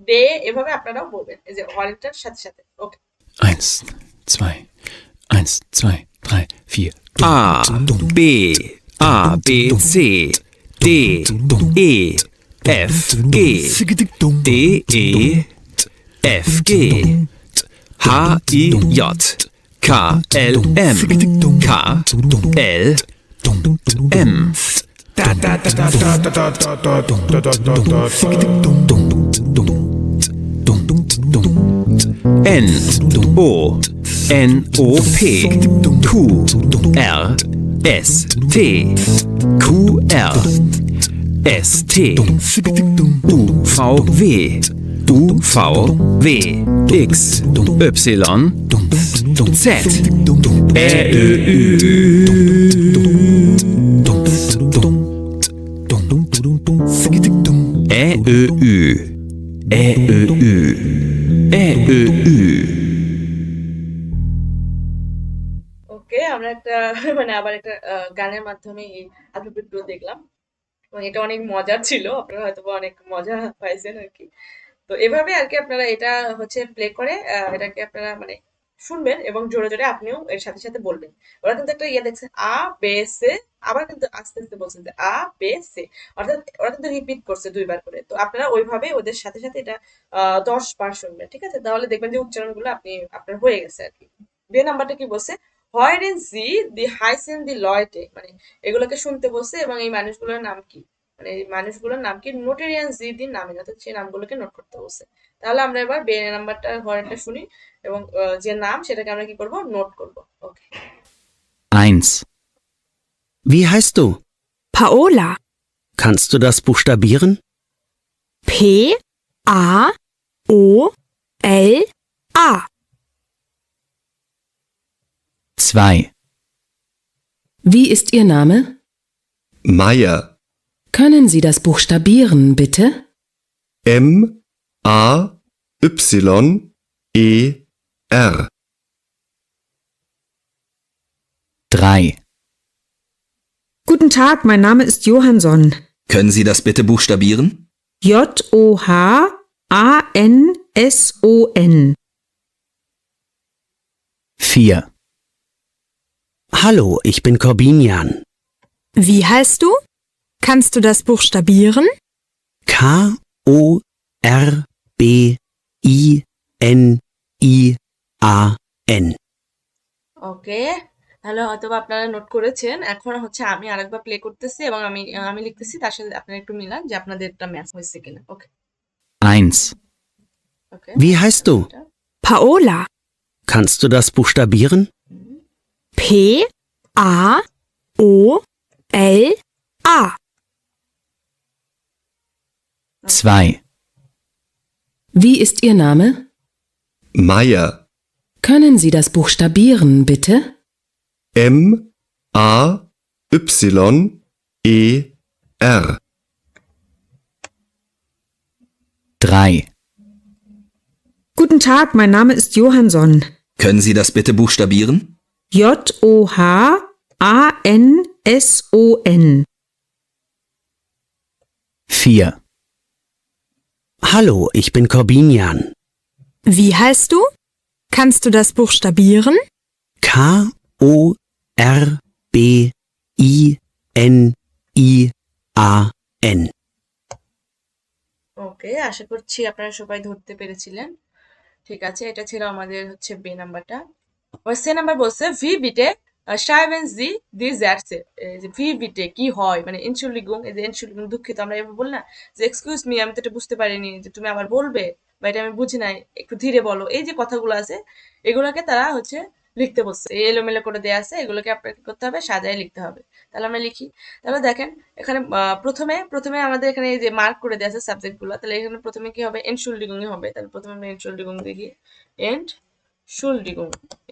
ডে, এভাবে আপনারাও বলবেন এই যে হরেনটার সাথে সাথে। ওকে, 1, 2, 1, 2, 3, 4. A, B, A, B, C, D, E, F, G, D, E, F, G, H, I, J, K, L, M, K, L, M, N, O, N, O, P, Q, R, S, T, Q, R, S, T, U, V, W, U, V, W, X, Y, Z, Ä, Ö, Ü, Ä, Ö, Ü, Ä, Ö, Ü, Ä, Ö, Ü. ওকে, আমরা একটা মানে আবার একটা গানের মাধ্যমে এই অ্যালফাবেটগুলো দেখলাম এবং এটা অনেক মজার ছিল, আপনারা হয়তো বা অনেক মজা পাইছেন আর কি। তো এভাবে আর কি আপনারা এটা হচ্ছে প্লে করে এটাকে আপনারা মানে শুনবেন এবং জোরে জোরে আপনিও এর সাথে সাথে বলবেন। ওরা কিন্তু একটা ইয়ে দেখছে আ বে সে, আবার কিন্তু আস্তে আস্তে বলছেন যে আ বে সে, অর্থাৎ ওরা কিন্তু রিপিট করছে 2 বার করে। তো আপনারা ওইভাবে ওদের সাথে সাথে এটা 10 বার শুনবেন, ঠিক আছে? তাহলে দেখবেন যে উচ্চারণগুলো আপনার হয়ে গেছে আর কি। বে নাম্বারটা কি বলছে, হয়রেন জি দি হাইসেন দি লয়টে, মানে এগুলোকে শুনতে বলছে এবং এই মানুষগুলোর নাম কি, মানে এই মানুষগুলোর নাম কি, নোটেরিয়ান জি দি নামে, অর্থাৎ সেই নামগুলোকে নোট করতে বলছে। তাহলে আমরা এবার বে নাম্বারটা হরেনটা শুনি এবং যে নাম সেটাকে আমরা কি করব, নোট করব। ওকে, 1, Wie heißt du? Paola. Kannst du das buchstabieren? P A O L A. 2, Wie ist Ihr Name? Meier. Können Sie das buchstabieren, bitte? M A Y E R. 3, Guten Tag, mein Name ist Johansson. Können Sie das bitte buchstabieren? Johanson. 4, Hallo, ich bin Corbinian. Wie heißt du? Kannst du das buchstabieren? K-O-R-B-I-N-I-A-N. ওকে, তাহলে হয়তো বা আপনারা note করেছেন। এখন হচ্ছে আমি আরেকবার play করতেছি এবং আমি লিখতেছি, তার সাথে আপনারা একটু মিলান যে আপনাদেরটা ম্যাচ হয়েছে কিনা। ওকে 1, ওকে, Wie heißt du? Paola. Kannst du das buchstabieren? P A O L A. 2, Wie ist Ihr Name? Meier. Können Sie das buchstabieren, bitte? M A Y E R. 3, Guten Tag, mein Name ist Johansson. Können Sie das bitte buchstabieren? Johanson. 4, Hallo, ich bin Corbinian. Wie heißt du? Kannst du das buchstabieren? K-O-R-B-I-N-I-A-N. ওকে, আশা করছি আপনারা সবাই ধরতে পেরেছিলেন। ঠিক আছে, এটা ছিল আমাদের হচ্ছে বে নাম্বারটা। এবার সে নাম্বার বলছে ভি বিটে schreiben Sie die Sätze, এই যে ভি বিটে কি হয়, মানে Entschuldigung, এই যে Entschuldigung দুঃখিত, আমরা এভাবে বল না যে এক্সকিউজ মি, আমি তো এটা বুঝতে পারিনি, যে তুমি আবার বলবে, বা এটা আমি বুঝি নাই, একটু ধীরে বলো, এই যে কথাগুলো আছে এগুলোকে তারা হচ্ছে লিখতে বলছে, এই এলোমেলো করে দেওয়া আছে, এগুলোকে আপনাকে কি করতে হবে, সাজায় লিখতে হবে। তাহলে আমরা লিখি। তাহলে দেখেন এখানে প্রথমে আমাদের এখানে এই যে মার্ক করে দেওয়া আছে সাবজেক্ট গুলো, তাহলে এখানে প্রথমে কি হবে, এন্টশুল্ডিগুং হবে। তাহলে প্রথমে আমরা এন্টশুল্ডিগুং দেখি, এন্টশুল্ডিগুং,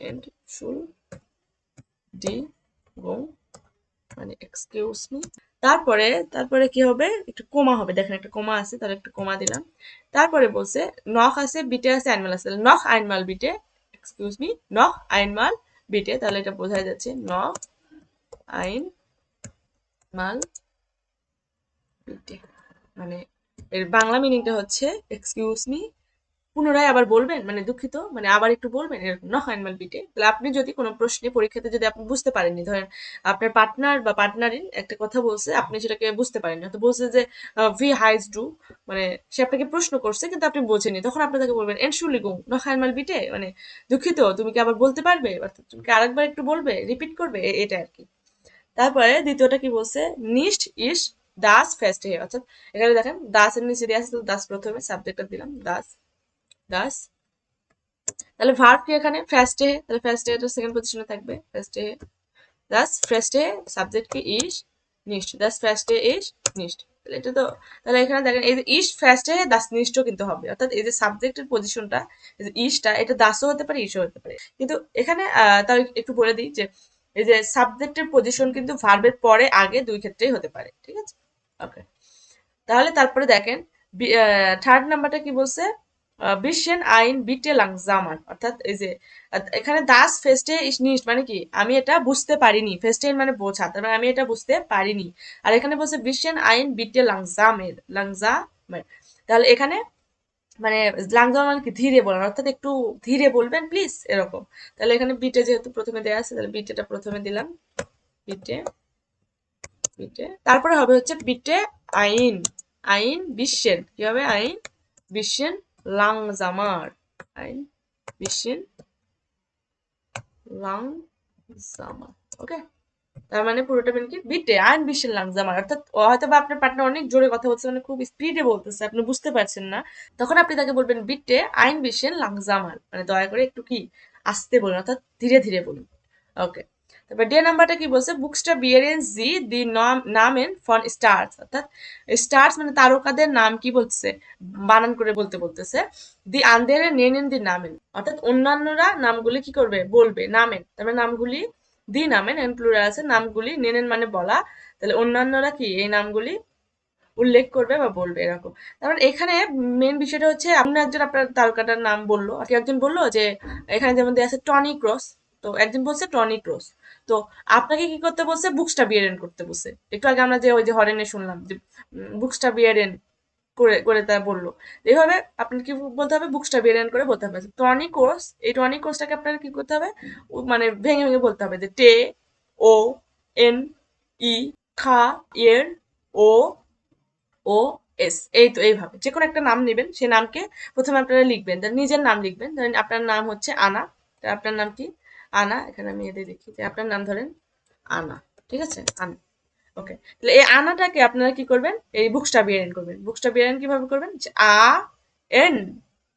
এন্টশুল্ডিগুং মানে এক্সকিউজ মি। তারপরে কি হবে, একটু কোমা হবে, দেখেন একটা কোমা আছে, তাহলে একটা কোমা দিলাম। তারপরে বলছে নখ আছে, বিটে আছে, আইনমাল আছে, নখ আইনমাল বিটে, এক্সকিউজ মি, নখ আইনমাল বিটে, তাহলে এটা বোঝাই যাচ্ছে নখ আইনমাল বিটে, মানে এর বাংলা মিনিংটা হচ্ছে এক্সকিউজ মি, পুনরায় আবার বলবেন, মানে দুঃখিত, মানে আবার একটু বলবেন, এরকম নখ আইনমাল বিটে। তাহলে আপনি যদি কোনো প্রশ্নে পরীক্ষাতে যদি আপনি বুঝতে পারেননি, ধরেন আপনার পার্টনার বা পার্টনারিন একটা কথা বলছে, আপনি সেটাকে বুঝতে পারেননি, হয়তো বলছে যে ভি হাইজ ডু, মানে সে আপনাকে প্রশ্ন করছে কিন্তু আপনি বোঝেনি, তখন আপনি তাকে বলবেন এনশুলিগুং নখ আইনমাল বিটে, মানে দুঃখিত, তুমি কি আবার বলতে পারবে, অর্থাৎ তুমি কি আরেকবার একটু বলবে, রিপিট করবে, এটা আর কি। তারপরে দ্বিতীয়টা কি বলছে, নিস্ট ইস দাস ফেস্ট হে, অর্থাৎ এখানে দেখেন দাস এর নিচে দিয়ে আছে, তো দাস প্রথমে সাবজেক্টটা দিলাম, দাস দাস। তাহলে ভার্ব কি এখানে ফার্স্ট ডে, তাহলে ফার্স্ট ডে এটা সেকেন্ড পজিশনে থাকবে, first day Das first day, subject কি ইস নিস্ট, দাস ফার্স্ট ডে ইস নিস্ট। তাহলে এটা তো, তাহলে এখানে দেখেন এই যে ইস ফার্স্ট ডে দাস নিস্টও কিন্তু হবে, অর্থাৎ এই যে সাবজেক্টের পজিশনটা, এই যে ইসটা, এটা দাসও হতে পারে ইসও হতে পারে, কিন্তু এখানে তাও একটু বলে দিই যে এই যে সাবজেক্টের পজিশন কিন্তু ভার্বের পরে আগে দুই ক্ষেত্রেই হতে পারে, ঠিক আছে। ওকে, তাহলে তারপরে দেখেন থার্ড নাম্বারটা কি বলছে, বিশেন আইন বিটে লাংজামার, অর্থাৎ এই যে এখানে দাস ফেস্টে ইস নিস্ট মানে কি, আমি এটা বুঝতে পারিনি, ফেস্টেন মানে বোঝা, তার মানে আমি এটা বুঝতে পারিনি। আর এখানে বলছে বিশেন আইন বিটে লাংজামের, তাহলে এখানে মানে লাংজাম মানে কি, ধীরে বলেন, অর্থাৎ একটু ধীরে বলবেন প্লিজ, এরকম। তাহলে এখানে বিটে যেহেতু প্রথমে দেওয়া আছে, তাহলে বিটেটা প্রথমে দিলাম, বিটে বিটে, তারপরে হবে হচ্ছে বিটে আইন, আইন বিশ্বেন, কি হবে, আইন বিশ্বেন লাংজামার, আইন বিশ্বেন লাংজামার। ওকে, তার মানে পুরোটা মিন কি, বিটে আইন বিশ্বেন লাংজামার, অর্থাৎ হয়তো বা আপনার পার্টনার অনেক জোরে কথা বলছে, মানে খুব স্পিডে বলতেছে, আপনি বুঝতে পারছেন না, তখন আপনি তাকে বলবেন বিটে আইন বিশ্বেন লাংজামার, মানে দয়া করে একটু কি আস্তে বলুন, অর্থাৎ ধীরে ধীরে বলুন। ওকে, তারপর ডে নাম্বারটা কি বলছে, বুকস্টা বিয়ারেন জি দি নামেন ফন স্টার্স, অর্থাৎ স্টার্স মানে তারকাদের নাম কি বলছে, বানান করে বলতেছে, দি আন্দেরে নেনেন দি নামেন, অর্থাৎ অন্যান্যরা নামগুলি কি করবে, বলবে, নামেন তারপরে নামগুলি, দি নামেন এন্ড প্লুরাল আছে, নামগুলি, নেনেন মানে বলা, তাহলে অন্যান্যরা কি এই নামগুলি উল্লেখ করবে বা বলবে, এরকম। তারপর এখানে মেন বিষয়টা হচ্ছে, আপনি একজন আপনার তারকাটার নাম বললো, আর একজন বললো যে এখানে যেমন দেওয়া আছে টনি ক্রস, তো একজন বলছে টনি ক্রস, তো আপনাকে কি করতে বলছে, বুকস্টা বিয়ারেন করতে বলছে, একটু আগে আমরা যে ওই যে হরেনে শুনলাম যে বুকস্টা বিয়ারেন করে করে তা বললো, এইভাবে আপনার কি বলতে হবে, বুকস্টা বিয়ারেন করে বলতে হবে। টনি কোর্স, এই টনি কোর্সটাকে আপনার কি করতে হবে, মানে ভেঙে ভেঙে বলতে হবে, যে টে ও এন ই খা এর ও ও এস, এই তো এইভাবে যে কোনো একটা নাম নেবেন, সেই নামকে প্রথমে আপনারা লিখবেন, নিজের নাম লিখবেন, ধরেন আপনার নাম হচ্ছে আনা, আপনার নাম কি, আনা, এখানে আমি এদের দেখি যে আপনার নাম ধরেন আনা, ঠিক আছে, আনা। ওকে, তাহলে এই আনাটাকে আপনারা কি করবেন, এই বুকস্টা বিয়ারেন করবেন, বুকস্টা বিয়ারেন কিভাবে করবেন, আ এন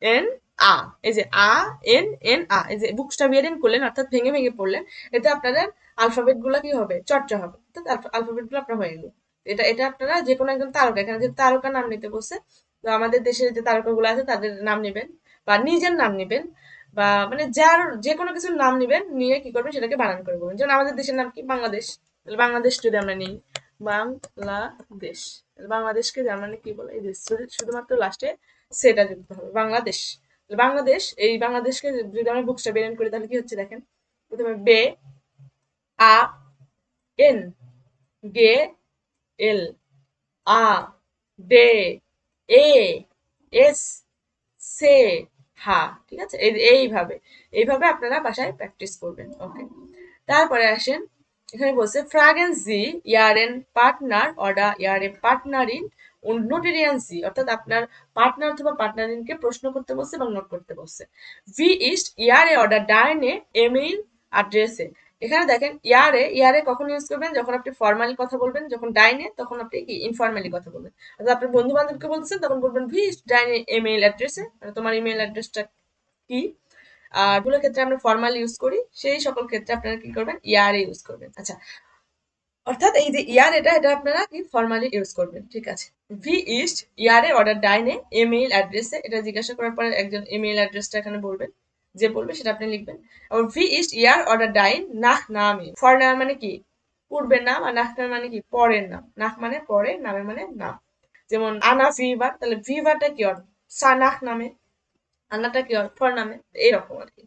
এন আ, এই যে আ এন এন আ, এই যে বুকস্টা বিয়ারেন করলেন, অর্থাৎ ভেঙে ভেঙে পড়লেন, এতে আপনাদের আলফাবেট গুলা কি হবে, চর্চা হবে, অর্থাৎ আলফাবেট গুলো আপনার হয়ে গেল। এটা এটা আপনারা যে কোনো একজন তারকা, এখানে যে তারকা নাম নিতে বলছে, তো আমাদের দেশের যে তারকাগুলো আছে তাদের নাম নেবেন, বা নিজের নাম নেবেন, বা মানে যার যে কোনো কিছুর নাম নেবেন, নিয়ে কি করবেন, সেটাকে বানান করে বলবেন। যেমন আমাদের দেশের নাম কি, বাংলাদেশ, তাহলে বাংলাদেশ যদি আমরা নিই, বাংলাদেশ, বাংলাদেশকে জার্মানি কি বলে, এই যে শুধুমাত্র লাস্টে সেটা যুক্ত হবে, বাংলাদেশ, বাংলাদেশ, এই বাংলাদেশকে যদি আমরা বুকস্টা বেরেন করি, তাহলে কি হচ্ছে দেখেন, প্রথমে বে আ এন, গে এল, আ ডে এ এস সে হা, ঠিক আছে, এইভাবে এইভাবে আপনারা বাসায় প্র্যাকটিস করবেন। ওকে, তারপরে আসেন, এখানে বলছে ফ্রাগেন জি ইয়ারেন পার্টনার অর্ডার ইয়ারে পার্টনারিন নোটেরিয়ান জি, অর্থাৎ আপনার পার্টনার অথবা পার্টনারিনকে প্রশ্ন করতে বলছে এবং নোট করতে বলছে। ভি ইস্ট ইয়ারে অর্ডার ডাইনে এমেইল অ্যাড্রেসে, এখানে দেখেন ইয়ারে, ইয়ারে কখন ইউজ করবেন, যখন আপনি ফর্মালি কথা বলবেন, যখন ডাইনে তখন আপনি কি ইনফর্মালি কথা বলবেন, অর্থাৎ আপনার বন্ধু বান্ধবকে বলছেন তখন বলবেন ভি ইস্ট ডাইনে ইমেইল অ্যাড্রেসে, মানে তোমার ইমেইল অ্যাড্রেসটা কি। আর গুলো ক্ষেত্রে আমরা ফর্মাল ইউজ করি, সেই সকল ক্ষেত্রে আপনারা কি করবেন, ইয়ারে ইউজ করবেন। আচ্ছা, অর্থাৎ এই যে ইয়ার এটা আপনারা কি ফর্মালি ইউজ করবেন, ঠিক আছে। ভি ইস্ট ইয়ারে অর্ডার ডাইনে ইমেইল অ্যাড্রেসে, এটা জিজ্ঞাসা করার পরে একজন ইমেইল অ্যাড্রেসটা এখানে বলবেন, যে বলবে সেটা আপনি লিখবেন। আবার ভি ইস্ট ইয়ার অর্ডার ডাইন নাহ নামে, ফর নাম মানে কি পূর্বের নাম, আর নাহ নাম মানে কি পরের নাম, নাহ মানে পরে, নামে মানে নাম। যেমন আনা ভিভার, তাহলে ভিভারটা কি অর্থ, সানাহ নামে, আনাটা কি অর্থ ফর নামে, এইরকম আর কি।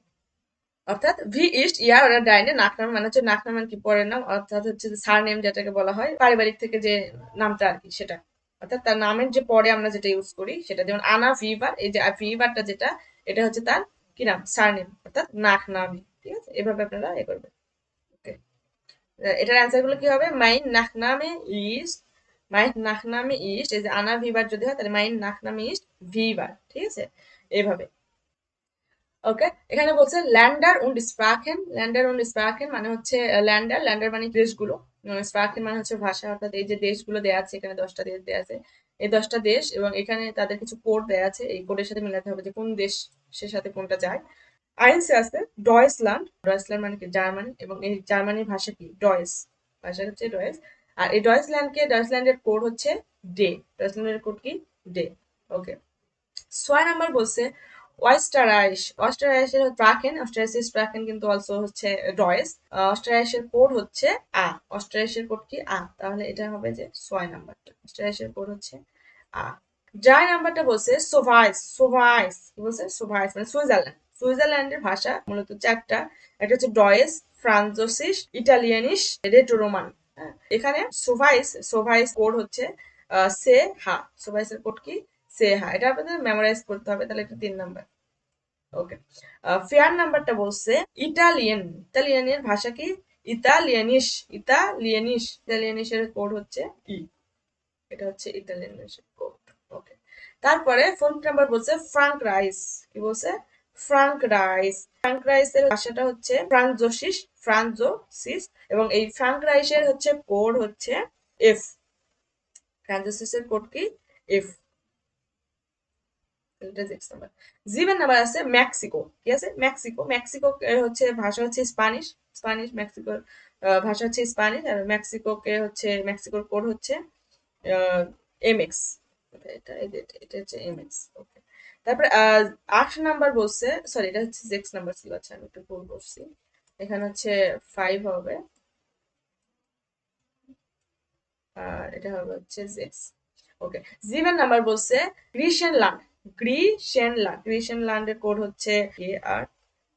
অর্থাৎ ভি ইস্ট ইয়ার অর্ডার ডাইনে নাকনাম মানে হচ্ছে নাকনাম মানে কি পরের নাম, অর্থাৎ হচ্ছে সার নেম যেটাকে বলা হয় পারিবারিক থেকে যে নামটা আর কি, সেটা অর্থাৎ তার নামের যে পরে আমরা যেটা ইউজ করি সেটা। যেমন আনা ভিভার, এই যে ভিভারটা যেটা, এটা হচ্ছে তার কি নাম, সার নেম, অর্থাৎ নাক নামে, ঠিক আছে। এভাবে আপনারা এ করবেন, ওকে। এটার অ্যান্সার গুলো কি হবে, মাইন নাকনামে ইস্ট, মাইন নাকনামে ইস্ট, এই যে আনা ভিভার যদি হয় তাহলে মাইন নাকনামে ইস্ট ভিভার, ঠিক আছে, এইভাবে। ওকে, এখানে বলছে ল্যান্ডার উন্ড স্প্রাকেন, ল্যান্ডার উন্ড স্প্রাকেন মানে হচ্ছে ল্যান্ডার, ল্যান্ডার মানে দেশগুলো, স্প্রাকেন মানে হচ্ছে ভাষা, অর্থাৎ এই যে দেশগুলো দেওয়া আছে এখানে 10টা দেশ দেওয়া আছে, এই 10টা দেশ, এবং এখানে তাদের কিছু কোড দেওয়া আছে, এই কোডের সাথে মিলাতে হবে যে কোন দেশের সাথে কোনটা যায়। আইনসে আছে ডয়েসল্যান্ড, ডয়েসল্যান্ড মানে কি জার্মানি, এবং এই জার্মানির ভাষা কি ডয়েস, ভাষা হচ্ছে ডয়েস। আর এই ডয়েসল্যান্ডের কোড হচ্ছে ডে, ডয়েসল্যান্ডের কোড কি ডে, ওকে। 6 নাম্বার বলছে ওয়েস্টারাইশ, অস্ট্রাইশের স্প্রাকেন, অস্ট্রাইশের স্প্রাকেন কিন্তু অলসো হচ্ছে ডয়েস, অস্ট্রাইশের কোড হচ্ছে আ, অস্ট্রাইশের কোড কি আ, তাহলে এটা হবে যে 6 নাম্বারটা, অস্ট্রাইশের কোড হচ্ছে আ। 4 নাম্বারটা বলছে সোভাইস, সোভাইস কি বলছে, সোভাইস মানে সুইজারল্যান্ড, সুইজারল্যান্ডের ভাষা মূলত 4টা, একটা হচ্ছে ডয়েস, ফ্রান্সিস, ইটালিয়ানিশ, রেটো রোমান। এখানে সোভাইস, সোভাইস কোড হচ্ছে সে হা, সোভাইসের কোড কি সে হা, এটা আপনাদের মেমোরাইজ করতে হবে, তাহলে এটা 3 নাম্বার, ওকে। ফেয়ার নাম্বারটা বলছে ইটালিয়ান, ইতালিয়ানের ভাষা কি ইতালিয়ানিশ, ইতালিয়ানিশ, ইতালিয়ানিশের কোড হচ্ছে ই, এটা হচ্ছে ইতালিয়ানিশের কোড, ওকে। তারপরে 4 নাম্বার বলছে ফ্রাঙ্ক রাইস, কি বলছে ফ্রাঙ্ক রাইস, ফ্রাঙ্ক রাইসের ভাষাটা হচ্ছে ফ্রান্সোসিস, ফ্রান্সোসিস, এবং এই ফ্রাঙ্ক রাইসের হচ্ছে কোড হচ্ছে এফ, ফ্রান্সোসিসের কোড কি এফ, এটা 6 নাম্বার। 7 নাম্বার আছে মেক্সিকো, কি আছে মেক্সিকো, মেক্সিকো হচ্ছে ভাষা হচ্ছে স্প্যানিশ, স্প্যানিশ মেক্সিকোর ভাষা হচ্ছে স্প্যানিশ, আর মেক্সিকোকে হচ্ছে মেক্সিকোর কোড হচ্ছে এমএক্স, এটা এটা হচ্ছে এমএক্স, ওকে। তারপরে 8 নাম্বার বলছে, সরি এটা হচ্ছে 6 নাম্বার ছিল, আচ্ছা আমি একটু ভুল করছি, এখানে হচ্ছে 5 হবে, আর এটা হবে হচ্ছে 6, ওকে। 7 নাম্বার বলছে গ্রিসেনল্যান্ড, গ্রিসেনল্যান্ড, গ্রিসেনল্যান্ডের কোড হচ্ছে এ আর,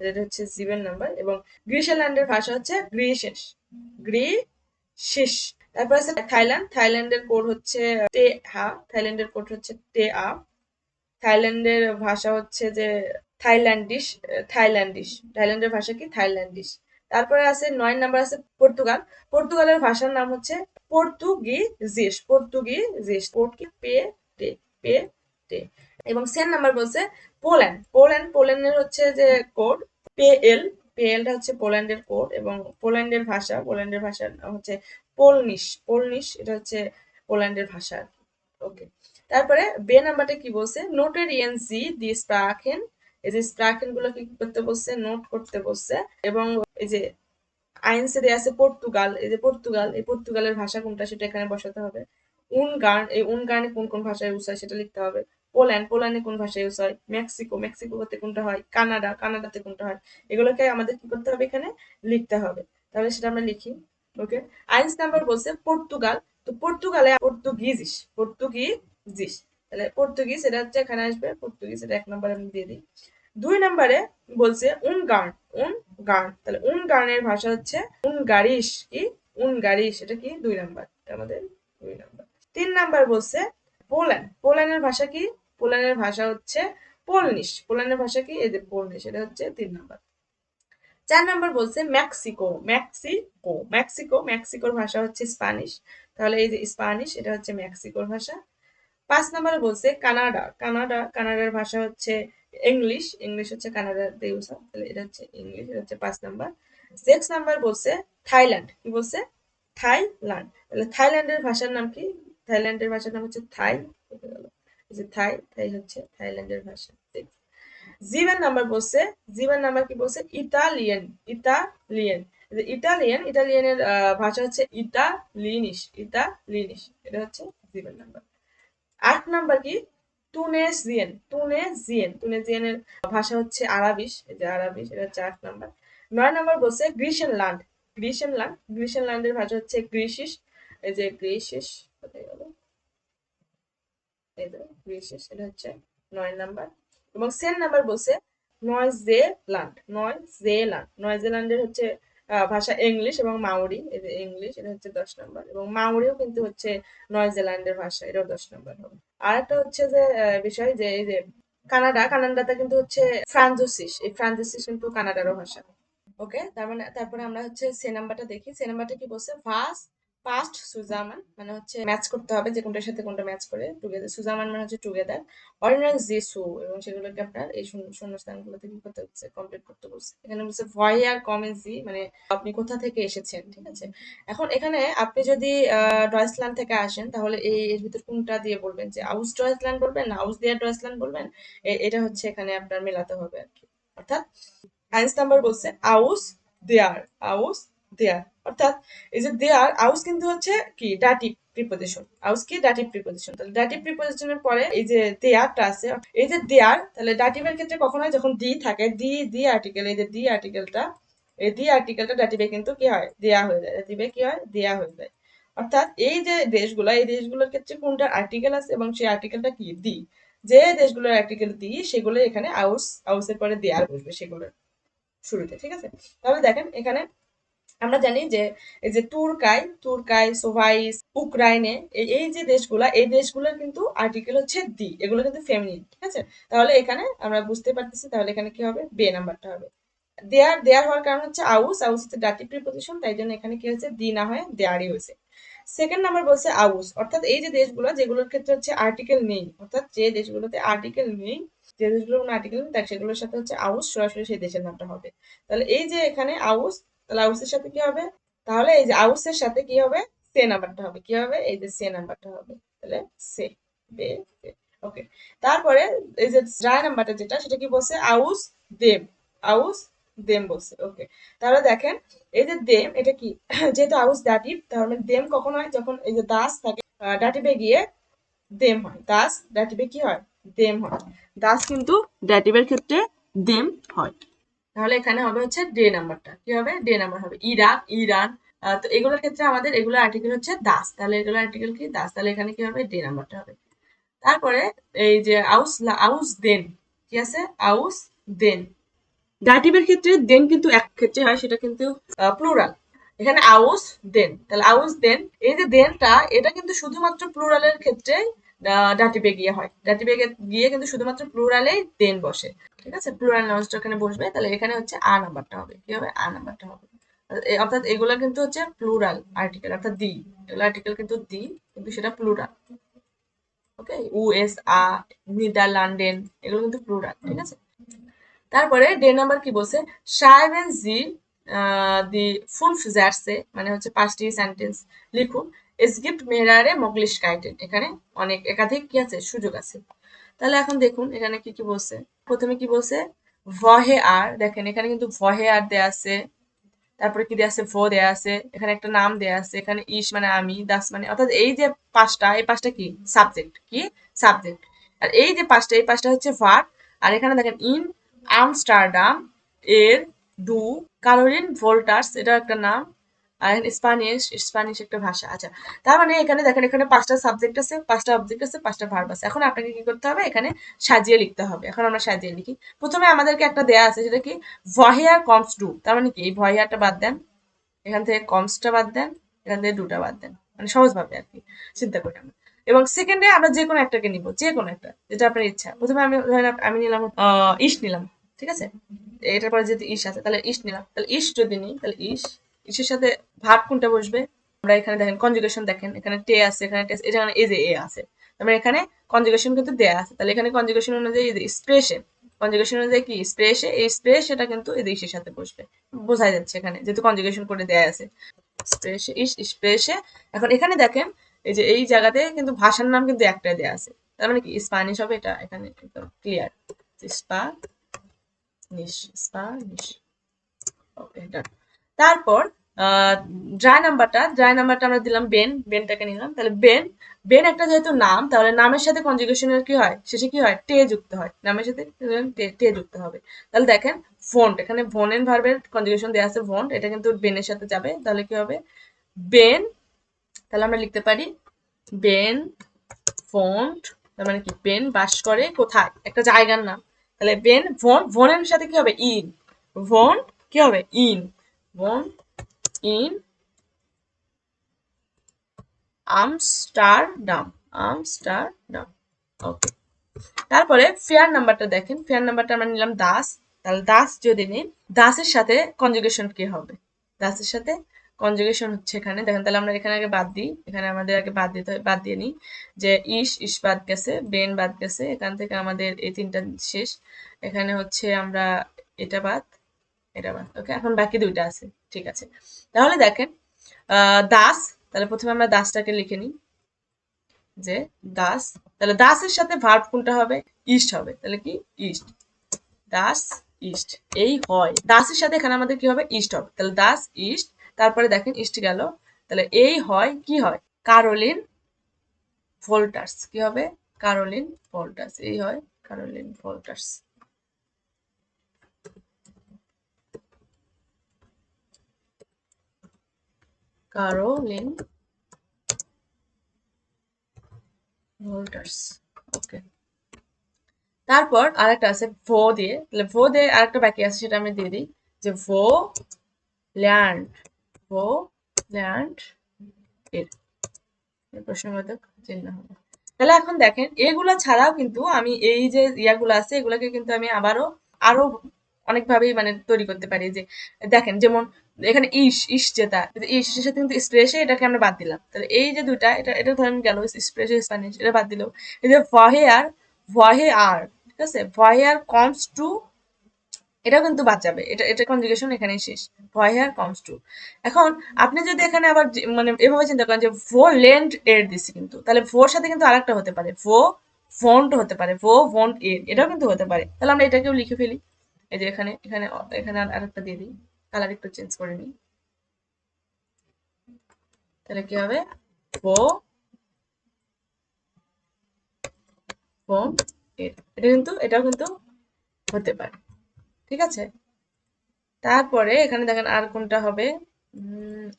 এটা হচ্ছে 7 নাম্বার, এবং গ্রিসেনল্যান্ডের ভাষা হচ্ছে গ্রিসিস, গ্রিসিস। তারপর আছে থাইল্যান্ড, থাইল্যান্ডের কোড হচ্ছে টে হা, থাইল্যান্ডের কোড হচ্ছে টে আ, থাইল্যান্ডের ভাষা হচ্ছে যে থাইল্যান্ডিশ, থাইল্যান্ডিশ, থাইল্যান্ডের ভাষা কি থাইল্যান্ডিশ। তারপরে আছে 9 নাম্বার আছে পর্তুগাল, পর্তুগালের ভাষার নাম হচ্ছে পর্তুগিজিস, পর্তুগিজিস, কোড কি পে টে, পে টে। এবং 10 নাম্বার বলছে পোল্যান্ড, পোল্যান্ড, পোল্যান্ডের হচ্ছে যে কোড পেএল, পেএলটা হচ্ছে পোল্যান্ডের কোড, এবং পোল্যান্ডের ভাষা, পোল্যান্ডের ভাষা হচ্ছে পোলনিশ, পোলনিশ এটা হচ্ছে পোল্যান্ডের ভাষা, ওকে। তারপরে বে নাম্বারটা কি বলছে নোটেরিয়ান জি দি স্প্রাকেন, এই যে স্প্রাকেন গুলো কি করতে বলছে, নোট করতে বলছে। এবং এই যে আইনসে দেয়া আছে পর্তুগাল, এই যে পর্তুগাল, এই পর্তুগালের ভাষা কোনটা সেটা এখানে বসাতে হবে। উনগার্ন, এই উনগার্নে কোন কোন ভাষা ইউজ হয় সেটা লিখতে হবে। পোল্যান্ড, পোল্যান্ডে কোন ভাষা ইউজ হয়। মেক্সিকো, মেক্সিকোতে কোনটা হয়। কানাডা, কানাডাতে কোনটা হয়। এগুলোকে আমাদের কি করতে হবে এখানে লিখতে হবে, তাহলে সেটা আমরা লিখি, ওকে। আইনস নাম্বার বলছে পর্তুগাল, তো পর্তুগালে পর্তুগিজিস, পর্তুগিজিস, তাহলে পর্তুগিজ এটা হচ্ছে এখানে আসবে, পর্তুগিজ এটা 1 নম্বরে আমি দিয়ে দিই। 2 নম্বরে বলছে উনগার্ন, উনগার্ন, তাহলে উনগার্নের ভাষা হচ্ছে উনগারিশ, কি উনগারিশ, এটা কি 2 নাম্বার, এটা আমাদের 2 নাম্বার। 3 নাম্বার বলছে পোল্যান্ড, পোল্যান্ডের ভাষা কি, পোল্যান্ডের ভাষা হচ্ছে পোলনিশ, পোল্যান্ডের ভাষা কি এই যে পোলনিশ, এটা হচ্ছে 3 নাম্বার। 4 নাম্বার বলছে মেক্সিকো, মেক্সিকো, মেক্সিকো, মেক্সিকোর ভাষা হচ্ছে স্প্যানিশ, তাহলে এই যে স্প্যানিশ এটা হচ্ছে মেক্সিকোর ভাষা। 5 নাম্বার বলছে কানাডা, কানাডা, কানাডার ভাষা হচ্ছে ইংলিশ, ইংলিশ হচ্ছে কানাডাতে ইউজ হয়, তাহলে এটা হচ্ছে ইংলিশ, এটা হচ্ছে 5 নাম্বার। 6 নাম্বার বলছে থাইল্যান্ড, কি বলছে থাইল্যান্ড, তাহলে থাইল্যান্ডের ভাষার নাম কি, থাইল্যান্ডের ভাষার নাম হচ্ছে থাই, এই যে থাই, থাই হচ্ছে থাইল্যান্ডের ভাষা। জিবের নাম্বার বলছে, জিবের নাম্বার কি বলছে? Italian, Italian. ইটালিয়ানের ভাষা হচ্ছে ইতালিনিশ, ইতালিনিশ। এটা হচ্ছে জিবের নাম্বার। 8 নাম্বার কি? তুনেজিয়ানের ভাষা হচ্ছে আরাবিশ, এই যে আরাবিশ, এটা হচ্ছে 8 নাম্বার। 9 নাম্বার বলছে গ্রিসেনল্যান্ডের ভাষা হচ্ছে গ্রিসিস, এই যে গ্রিসিস, কোথায় গেল? এই যে গ্রিসিস, এটা হচ্ছে 9 নাম্বার। এবং 10 নাম্বার বলছে নয়জেল্যান্ডের হচ্ছে ভাষা ইংলিশ এবং মাওরি, এই যে ইংলিশ, এটা হচ্ছে 10 নাম্বার। এবং মাওরিও কিন্তু হচ্ছে নয়জেল্যান্ডের ভাষা, এটাও 10 নাম্বার হবে। আর একটা হচ্ছে যে বিষয় যে এই যে কানাডাতে কিন্তু হচ্ছে ফ্রান্সিস, এই ফ্রান্সিস কিন্তু কানাডারও ভাষা। ওকে, তার মানে তারপরে আমরা হচ্ছে সে নাম্বারটা দেখি। সে নাম্বারটা কি বলছে? পাস্ট সুজামান, মানে হচ্ছে ম্যাচ করতে হবে যে কোনটার সাথে কোনটা ম্যাচ করে। টুগেদার, সুজামান মানে হচ্ছে টুগেদার। অর্ডিনাল জিসু, এবং সেগুলোকে আপনার এই শূন্যস্থানগুলোতে কি করতে হচ্ছে? কমপ্লিট করতে বলছে। এখানে বলছে ভয়ার কমেন্সি, মানে আপনি কোথা থেকে এসেছেন, ঠিক আছে। এখন এখানে আপনি যদি ডয়েচল্যান্ড থেকে আসেন, তাহলে এর ভিতর কোনটা দিয়ে বলবেন? যে আউস ডয়েচল্যান্ড বলবেন না আউস দেয়ার ডয়েচল্যান্ড বলবেন? এটা হচ্ছে এখানে আপনার মেলাতে হবে আর কি। অর্থাৎ 1 নাম্বার বলছে আউস দেয়ার, অর্থাৎ এই যে দেয়ার, আউস কিন্তু হচ্ছে কি ডাটিভ প্রিপোজিশন। আউস কি ডাটিভ প্রিপোজিশন। তাহলে ডাটিভ প্রিপোজিশনের পরে এই যে দেয়ারটা আছে, এই যে দেয়ার, তাহলে ডাটিভের ক্ষেত্রে কখন হয়? যখন দি থাকে, দি আর্টিকেল, এই যে দি আর্টিকেলটা, এই দি আর্টিকেলটা ডাটিভে কিন্তু কি হয়? দেয়া হয়ে যায়। ডাটিভে কি হয়? দেয়া হয়ে যায়। অর্থাৎ এই যে দেশগুলো, এই দেশগুলোর ক্ষেত্রে কোনটা আর্টিকেল আছে এবং সেই আর্টিকেলটা কি? দি। যে দেশগুলোর আর্টিকেল দি, সেগুলো এখানে আউসের পরে দেয়ার বসবে সেগুলোর শুরুতে, ঠিক আছে। তাহলে দেখেন এখানে আমরা জানি যে এই যে তুর্কাই, সোভাইস, উক্রাইনে, এই যে দেশগুলা, এই দেশগুলোর কিন্তু আর্টিকেল হচ্ছে দি, এগুলো কিন্তু ফেমিনিন, ঠিক আছে। তাহলে এখানে আমরা বুঝতে পারতেছি, তাহলে এখানে কি হবে? বে নাম্বারটা হবে। দেয়ার হওয়ার কারণ হচ্ছে আউস হচ্ছে ডাটিভ প্রিপোজিশন, তাই জন্য এখানে কি হয়েছে? দি না হয়ে দেয়ারই হয়েছে। সেকেন্ড নাম্বার বলছে আউস, অর্থাৎ এই যে দেশগুলো যেগুলোর ক্ষেত্রে হচ্ছে আর্টিকেল নেই, অর্থাৎ যে দেশগুলোতে আর্টিকেল নেই, যে দেশগুলোর কোনো আর্টিকেল নেই, তাই সেগুলোর সাথে হচ্ছে আউস সরাসরি সেই দেশের নামটা হবে। তাহলে এই যে এখানে আউস, তাহলে আউসের সাথে কি হবে? তাহলে এই যে আউসের সাথে কি হবে? সে নাম্বারটা হবে। কি হবে? এই যে সে নাম্বারটা হবে। তাহলে সে, বে, ওকে। তারপরে এই যে রায় নাম্বারটা যেটা, সেটা কি বলছে? আউস দেম বলছে। ওকে, তাহলে দেখেন এই যে দেম, এটা কি? যেহেতু আউস ডাটিভ, তার মানে দেম কখন হয়? যখন এই যে দাস থাকে, ডাটিভে গিয়ে দেম হয়। দাস ডাটিভে কি হয়? দেম হয়। দাস কিন্তু ডাটিভের ক্ষেত্রে দেম হয়। তাহলে এখানে হবে হচ্ছে ডে নাম্বারটা। কি হবে? ডে নাম্বার হবে। ইরাক, ইরান, তো এগুলোর ক্ষেত্রে আমাদের এগুলো আর্টিকেল হচ্ছে দাস, তাহলে এগুলো আর্টিকেল কি? দাস। তাহলে এখানে কি হবে? ডে নাম্বারটা হবে। তারপরে এই যে আউস দেন, কি আছে? আউস দেন। ডাটিভের ক্ষেত্রে দেন কিন্তু এক ক্ষেত্রে হয়, সেটা কিন্তু প্লুরাল। এখানে আউস দেন, তাহলে আউস দেন, এই যে দেনটা, এটা কিন্তু শুধুমাত্র প্লুরালের ক্ষেত্রে ডাটিভে গিয়ে হয়। ডাটিভে গিয়ে কিন্তু শুধুমাত্র প্লুরালেই দেন বসে, ঠিক আছে। প্লুরাল নাউন্সটা এখানে বসবে, তাহলে এখানে হচ্ছে আ নাম্বারটা হবে। কি হবে? আ নাম্বারটা হবে। অর্থাৎ এগুলা কিন্তু হচ্ছে প্লুরাল আর্টিকেল, অর্থাৎ দি, এগুলো আর্টিকেল কিন্তু দি, কিন্তু সেটা প্লুরাল। ওকে, USA, নিদারল্যান্ডেন, এগুলো কিন্তু প্লুরাল, ঠিক আছে। তারপরে ডে নাম্বার কি বলছে? schreiben Sie die fünf Sätze, মানে হচ্ছে 5টি সেন্টেন্স লিখুন। Es gibt mehrere Möglichkeiten, এখানে অনেক একাধিক কি আছে? সুযোগ আছে। তাহলে এখন দেখুন এখানে কি কি বলছে। প্রথমে কি বলছে? woher, দেখেন এখানে কিন্তু woher দেয়া আছে, তারপরে কি দেয়া আছে? ভো দেয়া আছে, এখানে একটা নাম দেয়া আছে, এখানে ইস মানে আমি, দাস মানে, অর্থাৎ এই যে পাঁচটা, এই পাঁচটা কি? সাবজেক্ট। কি? সাবজেক্ট। আর এই যে পাঁচটা, এই পাঁচটা হচ্ছে ভার্ব। আর এখানে দেখেন ইন আমস্টারডাম এর ডু কারোলিন ভোল্টার্স, এটা একটা নাম। আর স্প্যানিশ একটা ভাষা। আচ্ছা, তার মানে এখানে দেখেন এখানে 5টা সাবজেক্ট আছে, 5টা অবজেক্ট আছে, 5টা ভার্ব আছে। এখন আপনাকে কি করতে হবে? এখানে সাজিয়ে লিখতে হবে। এখন আমরা সাজিয়ে লিখি। প্রথমে আমাদেরকে একটা দেয়া আছে, সেটা কি? ভহেয়ার কমস ডু, তার মানে কি? এই ভহেয়ারটা বাদ দেন, এখান থেকে কমসটা বাদ দেন, এখান থেকে ডুটা বাদ দেন, মানে সহজভাবে আর কি চিন্তা করি আমরা। এবং সেকেন্ডে আমরা যে কোনো একটাকে নিব, যে কোনো একটা, যেটা আপনার ইচ্ছা। প্রথমে আমি ধরেন আমি নিলাম ইস নিলাম, ঠিক আছে। এটার পরে যেহেতু ইস আছে, তাহলে ইস নিলাম। তাহলে ইস যদি নিই, তাহলে ইসের সাথে ভার্ব কোনটা বসবে? আমরা এখানে দেখেন কনজুগেশন, দেখেন এখানে টে আছে, এখানে টেস, এটা এই যে এ আছে, তার মানে এখানে কনজুগেশন কিন্তু দেয়া আছে। তাহলে এখানে কনজুগেশন অনুযায়ী স্প্রেশে, কনজুগেশন অনুযায়ী কি? স্প্রেশে, এই স্প্রেশ এটা কিন্তু এই ইসের সাথে বসবে, বোঝাই যাচ্ছে এখানে যেহেতু কনজুগেশন করে দেয়া আছে। স্প্রেশে, স্প্রেশে। এখন এখানে দেখেন এই যে এই জায়গাতে কিন্তু ভাষার নাম কিন্তু একটাই দেয়া আছে, তার মানে কি? স্প্যানিশ হবে এটা, এখানে একদম ক্লিয়ার। নিশ, স্প্যানিশ। ওকে, ডান। তারপর ড্রাই নাম্বারটা আমরা দিলাম বেনটাকে নিলাম। তাহলে বেন একটা যেহেতু নাম, তাহলে নামের সাথে কনজুগেশনের কি হয়, শেষে কি হয়, টে যুক্ত হয়। নামের সাথে টে যুক্ত হবে। তাহলে দেখেন ভন্ট, এখানে ভনেন ভার্বের কনজুগেশন দেওয়া আছে ভন্ট, এটা কিন্তু বেনের সাথে যাবে। তাহলে কি হবে, বেন। তাহলে আমরা লিখতে পারি বেন ভন্ট, তার মানে কি, বেন বাস করে কোথায়, একটা জায়গার নাম। তাহলে বেন ভনের সাথে কি হবে, ইন। ভন কি হবে, ইন। ভন ইন আমস্টারডাম। ওকে। তারপরে ফেয়ার নাম্বারটা দেখেন, ফেয়ার নাম্বারটা আমরা নিলাম দাস। তাহলে দাস যদি নিই, দাসের সাথে কনজুগেশন কি হবে, দাসের সাথে কনজুগেশন হচ্ছে এখানে দেখেন। তাহলে আমরা এখানে আগে বাদ দিই, এখানে আমাদের আগে বাদ দিয়ে নিই যে ইস বাদ গেছে, বেন বাদ গেছে, এখান থেকে আমাদের এই তিনটা শেষ। এখানে হচ্ছে আমরা এটা বাদ, ওকে। এখন বাকি দুইটা আছে, ঠিক আছে। তাহলে দেখেন দাস, তাহলে প্রথমে আমরা দাসটাকে লিখে নিই যে দাস। তাহলে দাসের সাথে ভার্ব কোনটা হবে, ইস্ট হবে। তাহলে কি, ইস্ট, দাস ইস্ট। এই হয় দাসের সাথে এখানে আমাদের কি হবে, ইস্ট হবে। তাহলে দাস ইস্ট, তারপরে দেখেন ইস্ট গেল। তাহলে এই হয় কি হয়, কারোলিন ভোল্টার্স। কি হবে, কারোলিন ভোল্টার্স। এই হয় কারোলিন ভোল্টার্স। কারোলিন ভোল্টার্স। ওকে। তারপর আরেকটা আছে ভো দিয়ে, তাহলে ভো দিয়ে আরেকটা বাকি আছে, সেটা আমি দিয়ে দিই যে ভো ল্যান্ড। ভো ল্যান্ড এর প্রশ্নবোধক চিহ্ন হবে। তাহলে এখন দেখেন এগুলা ছাড়াও কিন্তু আমি এই যে ইয়াগুলো আছে, এগুলাকে কিন্তু আমি আরো অনেকভাবেই মানে তৈরি করতে পারি। যে দেখেন, যেমন এখানে ইস যেটা, ইসের সাথে কিন্তু স্প্রেশে, এটাকে আমরা বাদ দিলাম। তাহলে এই যে দুইটা, এটা ধরেন গেল স্প্রেশে স্প্যানিশ, এটা বাদ দিল। এই যে ভহে আর, ঠিক আছে, ভহে আর কমস টু, এটাও কিন্তু বাদ যাবে। এটা কনজুগেশন এখানেই শেষ। ভয় হেয়ার কমস টু। এখন আপনি যদি এখানে আবার মানে এভাবে চিন্তা করেন যে ভো লেন্ড এর দিছি, কিন্তু তাহলে ভোর সাথে কিন্তু আরেকটা হতে পারে, ভো ফন্ট হতে পারে, ভো ফন্ট এর, এটাও কিন্তু হতে পারে। তাহলে আমরা এটাকেও লিখে ফেলি। এই যে এখানে এখানে এখানে আরেকটা দিয়ে দিই, কালার একটু চেঞ্জ করে নিই। তাহলে কি হবে, ভো ফন্ট এর, এটাও কিন্তু হতে পারে, ঠিক আছে। তারপরে এখানে দেখেন আর কোনটা হবে,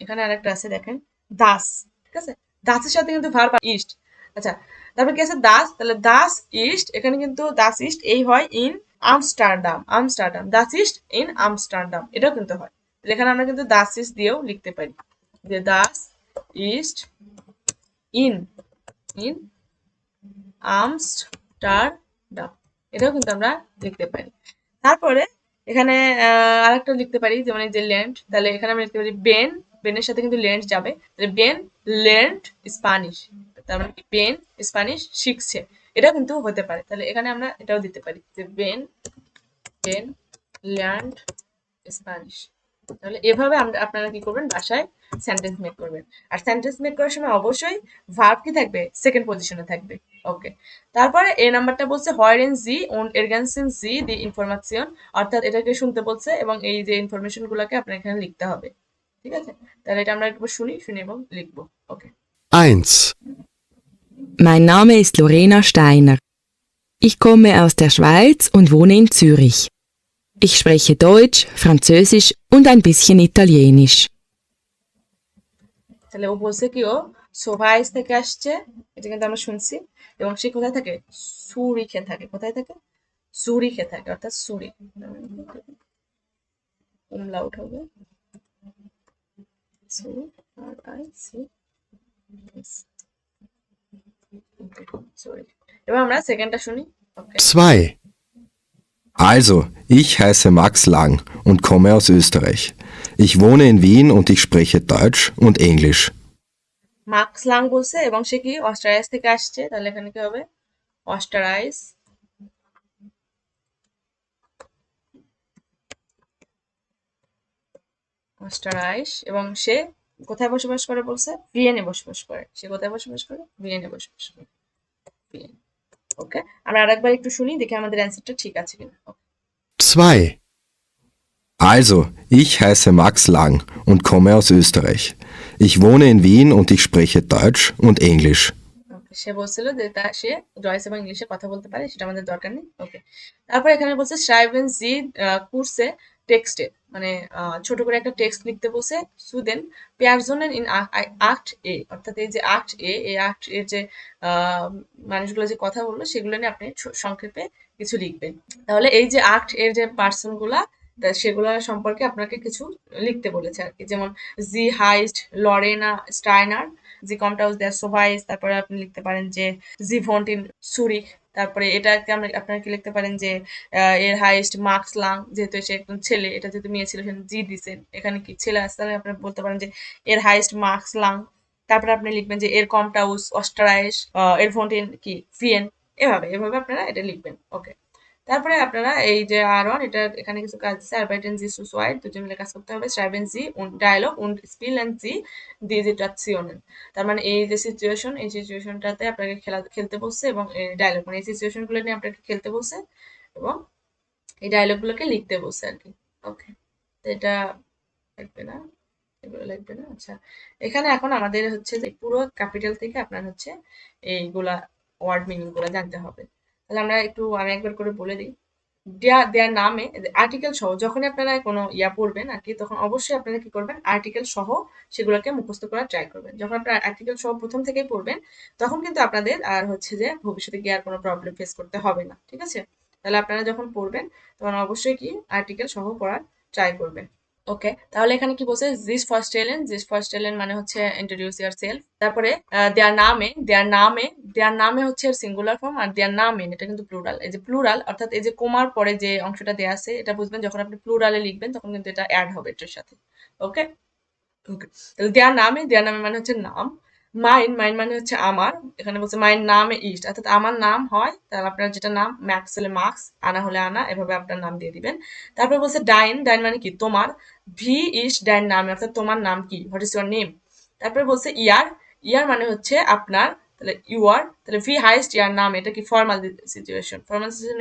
এখানে আরেকটা আছে দেখেন, দাস, ঠিক আছে। দাসের সাথে কিন্তু ভার্ব ইস্ট। আচ্ছা, তারপর কি আছে, দাস। তাহলে দাস ইস্ট, এখানে কিন্তু দাস ইস্ট এই হয় in Amsterdam. Das east in Amsterdam, এটাও কিন্তু হয়। তাহলে এখানে আমরা কিন্তু দাস ইস্ট দিয়েও লিখতে পারি যে Das east in in Amsterdam, এটাও কিন্তু আমরা লিখতে পারি। তারপরে এখানে আরেকটা লিখতে পারি, যেমন এই যে ল্যান্ড। তাহলে এখানে আমরা লিখতে পারি বেনের সাথে কিন্তু ল্যান্ড যাবে। তাহলে বেন ল্যান্ড স্প্যানিশ, তার মানে কি, বেন স্প্যানিশ শিখছে, এটা কিন্তু হতে পারে। তাহলে এখানে আমরা এটাও দিতে পারি যে বেন ল্যান্ড স্প্যানিশ। তাহলে এভাবে আপনারা কি করবেন, বাসায় সেন্টেন্স মেক করবেন। আর সেন্টেন্স মেক করার সময় অবশ্যই ভার্ব কি থাকবে, সেকেন্ড পজিশনে থাকবে। ওকে। তারপরে এই নাম্বারটা বলছে হয়েরেন জি und ergänzen Sie die Information, অর্থাৎ এটাকে শুনতে বলছে এবং এই যে ইনফরমেশন গুলোকে আপনার এখানে লিখতে হবে, ঠিক আছে। তাহলে এটা আমরা একটু শুনি এবং লিখবো। ওকে। 1. Mein Name ist Lorena Steiner. Ich komme aus der Schweiz und wohne in Zürich. Ich spreche Deutsch, Französisch und ein bisschen Italienisch. তাহলে ও বলছে কি, ও সোভাইস থেকে আসছে, এটা কিন্তু আমরা শুনছি। এবং সে কোথায় থাকে, সুরিখে থাকে। কোথায় থাকে, সুরিখে থাকে, অর্থাৎ সুরিখ। লাউড হবে এবার আমরা সেকেন্ডটা শুনি। 2. Also, ich heiße Max Lang und komme aus Österreich. Ich wohne in Wien und ich spreche Deutsch und Englisch. Marks lung বলছে এবং সে কি অস্ট্রাইস থেকে আসছে। তাহলে এখানে কি হবে, অস্ট্রাইস। এবং সে কোথায় বসবাস করে বলছে, ভিয়েনে বসবাস করে। সে কোথায় বসবাস করে, ভিয়েনে বসবাস করে। ওকে, আমরা আরেকবার একটু শুনি, দেখি আমাদের অ্যান্সারটা ঠিক আছে কিনা। 2. Also, ich heiße Max Lang und komme aus Österreich. Ich wohne in Wien und ich spreche Deutsch und Englisch. ওকে, সে বলছিল যে সে ডয়েস এবং ইংলিশে কথা বলতে পারে, সেটা আমাদের দরকার নেই। ওকে, তারপর এখানে বলছে schreiben Sie kurze Texte, মানে ছোট করে একটা টেক্সট লিখতে বলছে। সুদেন Personen in Act A, অর্থাৎ এই যে Act A, এই Act এর যে মানুষগুলো যে কথা বললো সেগুলো নিয়ে আপনি সংক্ষেপে কিছু লিখবেন। তাহলে এই যে Act এর যে পার্সন গুলা, সেগুলো সম্পর্কে আপনাকে কিছু লিখতে বলেছে আর কি। যেমন জি হাইস্ট লরেনা স্টাইনার, জি কমট আউস দ্যার সোভাইস, তারপরে আপনি লিখতে পারেন যে জি ভন্ট ইন সুরিক। তারপরে এটাকে আপনারা কি লিখতে পারেন যে এর হাইস্ট মার্কস লাং, যেহেতু সে একজন ছেলে, এটা যেহেতু মেয়ে ছিল সেখানে জি দিছেন, এখানে কি ছেলে আসতে তাহলে আপনি বলতে পারেন যে এর হাইস্ট মার্কস লাং। তারপরে আপনি লিখবেন যে এর কমট আউস অস্ট্রাইস, এর ভন্ট ইন কি ভিয়েন, এভাবে আপনারা এটা লিখবেন। ওকে, তারপরে আপনারা এই যে আর1, এটা এখানে কিছু কাজ আছে। arbeiten Sie zu zweit, দুজন মিলে কাজ করতে হবে। schreiben Sie und Dialog und spielen Sie die Situationen, তার মানে এই যে সিচুয়েশন, এই সিচুয়েশনটাতে আপনাকে খেলতে বলছে এবং ডায়লগ, মানে এই সিচুয়েশন গুলো নিয়ে আপনাকে খেলতে বলছে এবং এই ডায়লগ গুলোকে লিখতে বলছে আর কি। ওকে, এটা লাগবে না, এগুলো লাগবে না। আচ্ছা, এখানে এখন আমাদের হচ্ছে যে পুরো ক্যাপিটাল থেকে আপনার হচ্ছে এইগুলা ওয়ার্ড মিনিং গুলো জানতে হবে। তাহলে আমি একবার করে বলে দিই। দেয়ার নামে আর্টিকেল সহ যখনই আপনারা কোনো পড়বেন আর কি, তখন অবশ্যই আপনারা কি করবেন, আর্টিকেল সহ সেগুলোকে মুখস্থ করার ট্রাই করবেন। যখন আপনারা আর্টিকেল সহ প্রথম থেকেই পড়বেন, তখন কিন্তু আপনাদের আর হচ্ছে যে ভবিষ্যতে গিয়ে আর কোনো প্রবলেম ফেস করতে হবে না, ঠিক আছে? তাহলে আপনারা যখন পড়বেন তখন অবশ্যই কি আর্টিকেল সহ পড়ার ট্রাই করবেন। ওকে, তাহলে এখানে কি বলছে, জিস ফার্স্টেলেন মানে হচ্ছে ইন্ট্রোডিউস ইয়ারসেলফ। তারপরে দেয়ার নামে হচ্ছে সিঙ্গুলার ফর্ম, আর দেয়ার নামেন এটা কিন্তু প্লুরাল। এই যে প্লুরাল অর্থাৎ এই যে কোমার পরে যে অংশটা দেয়া আছে, এটা বুঝবেন যখন আপনি প্লুরালে লিখবেন তখন কিন্তু এটা অ্যাড হবে এটার সাথে। ওকে ওকে, তাহলে দেয়ার নামে মানে হচ্ছে নাম। মাইন মানে হচ্ছে আমার, এখানে বলছে মাইন নামে ইস্ট, অর্থাৎ আমার নাম হয়, তাহলে আপনার যেটা নাম, ম্যাক্স হলে মার্কস, আনা হলে আনা, এভাবে আপনার নাম দিয়ে দিবেন। তারপর বলছে ডাইন মানে কি তোমার, ভি ইস্ট ডাইন নামে, অর্থাৎ তোমার নাম কি, হোয়াট ইজ ইউর নেম। তারপরে বলছে ইয়ার মানে হচ্ছে আপনার, তাহলে ইউর, তাহলে ভি হাইস্ট ইয়ার নাম, এটা কি ফর্মাল সিচুয়েশন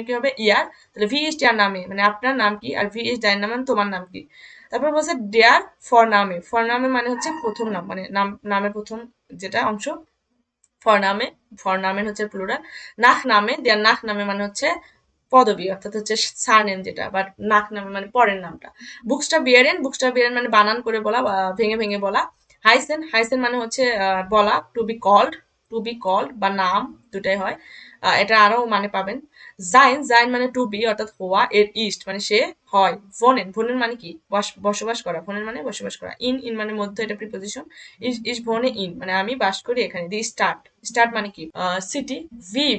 কি হবে ইয়ার, তাহলে ভি ইস্ট ইয়ার নামে মানে আপনার নাম কি, আর ভি ইস্ট ডাইন নাম মানে তোমার নাম কি। তারপর বলছে ডেয়ার ফর নামে মানে হচ্ছে প্রথম নাম, মানে নামের প্রথম যেটা অংশ, ফর নামের হচ্ছে প্লুরাল। দেয়ার নামে মানে হচ্ছে পদবী, অর্থাৎ হচ্ছে সারনেম যেটা, বাট নামে মানে পরের নামটা। বুকস্টা বিয়ারেন মানে বানান করে বলা বা ভেঙে বলা। হাইসেন মানে হচ্ছে বলা, টু বি কল্ড বা নাম দুটাই হয়, এটা আরো মানে পাবেন। জাইন মানে টু বি অর্থাৎ হওয়া, এর ইস্ট মানে সে হয়। ভোনেন মানে কি, বসবাস করা, ভোনেন মানে বসবাস করা। ইন মানে মধ্য, এটা প্রিপোজিশন। ইস ভোনে ইন মানে আমি বাস করি এখানে। দি স্টার্ট মানে কি, সিটি।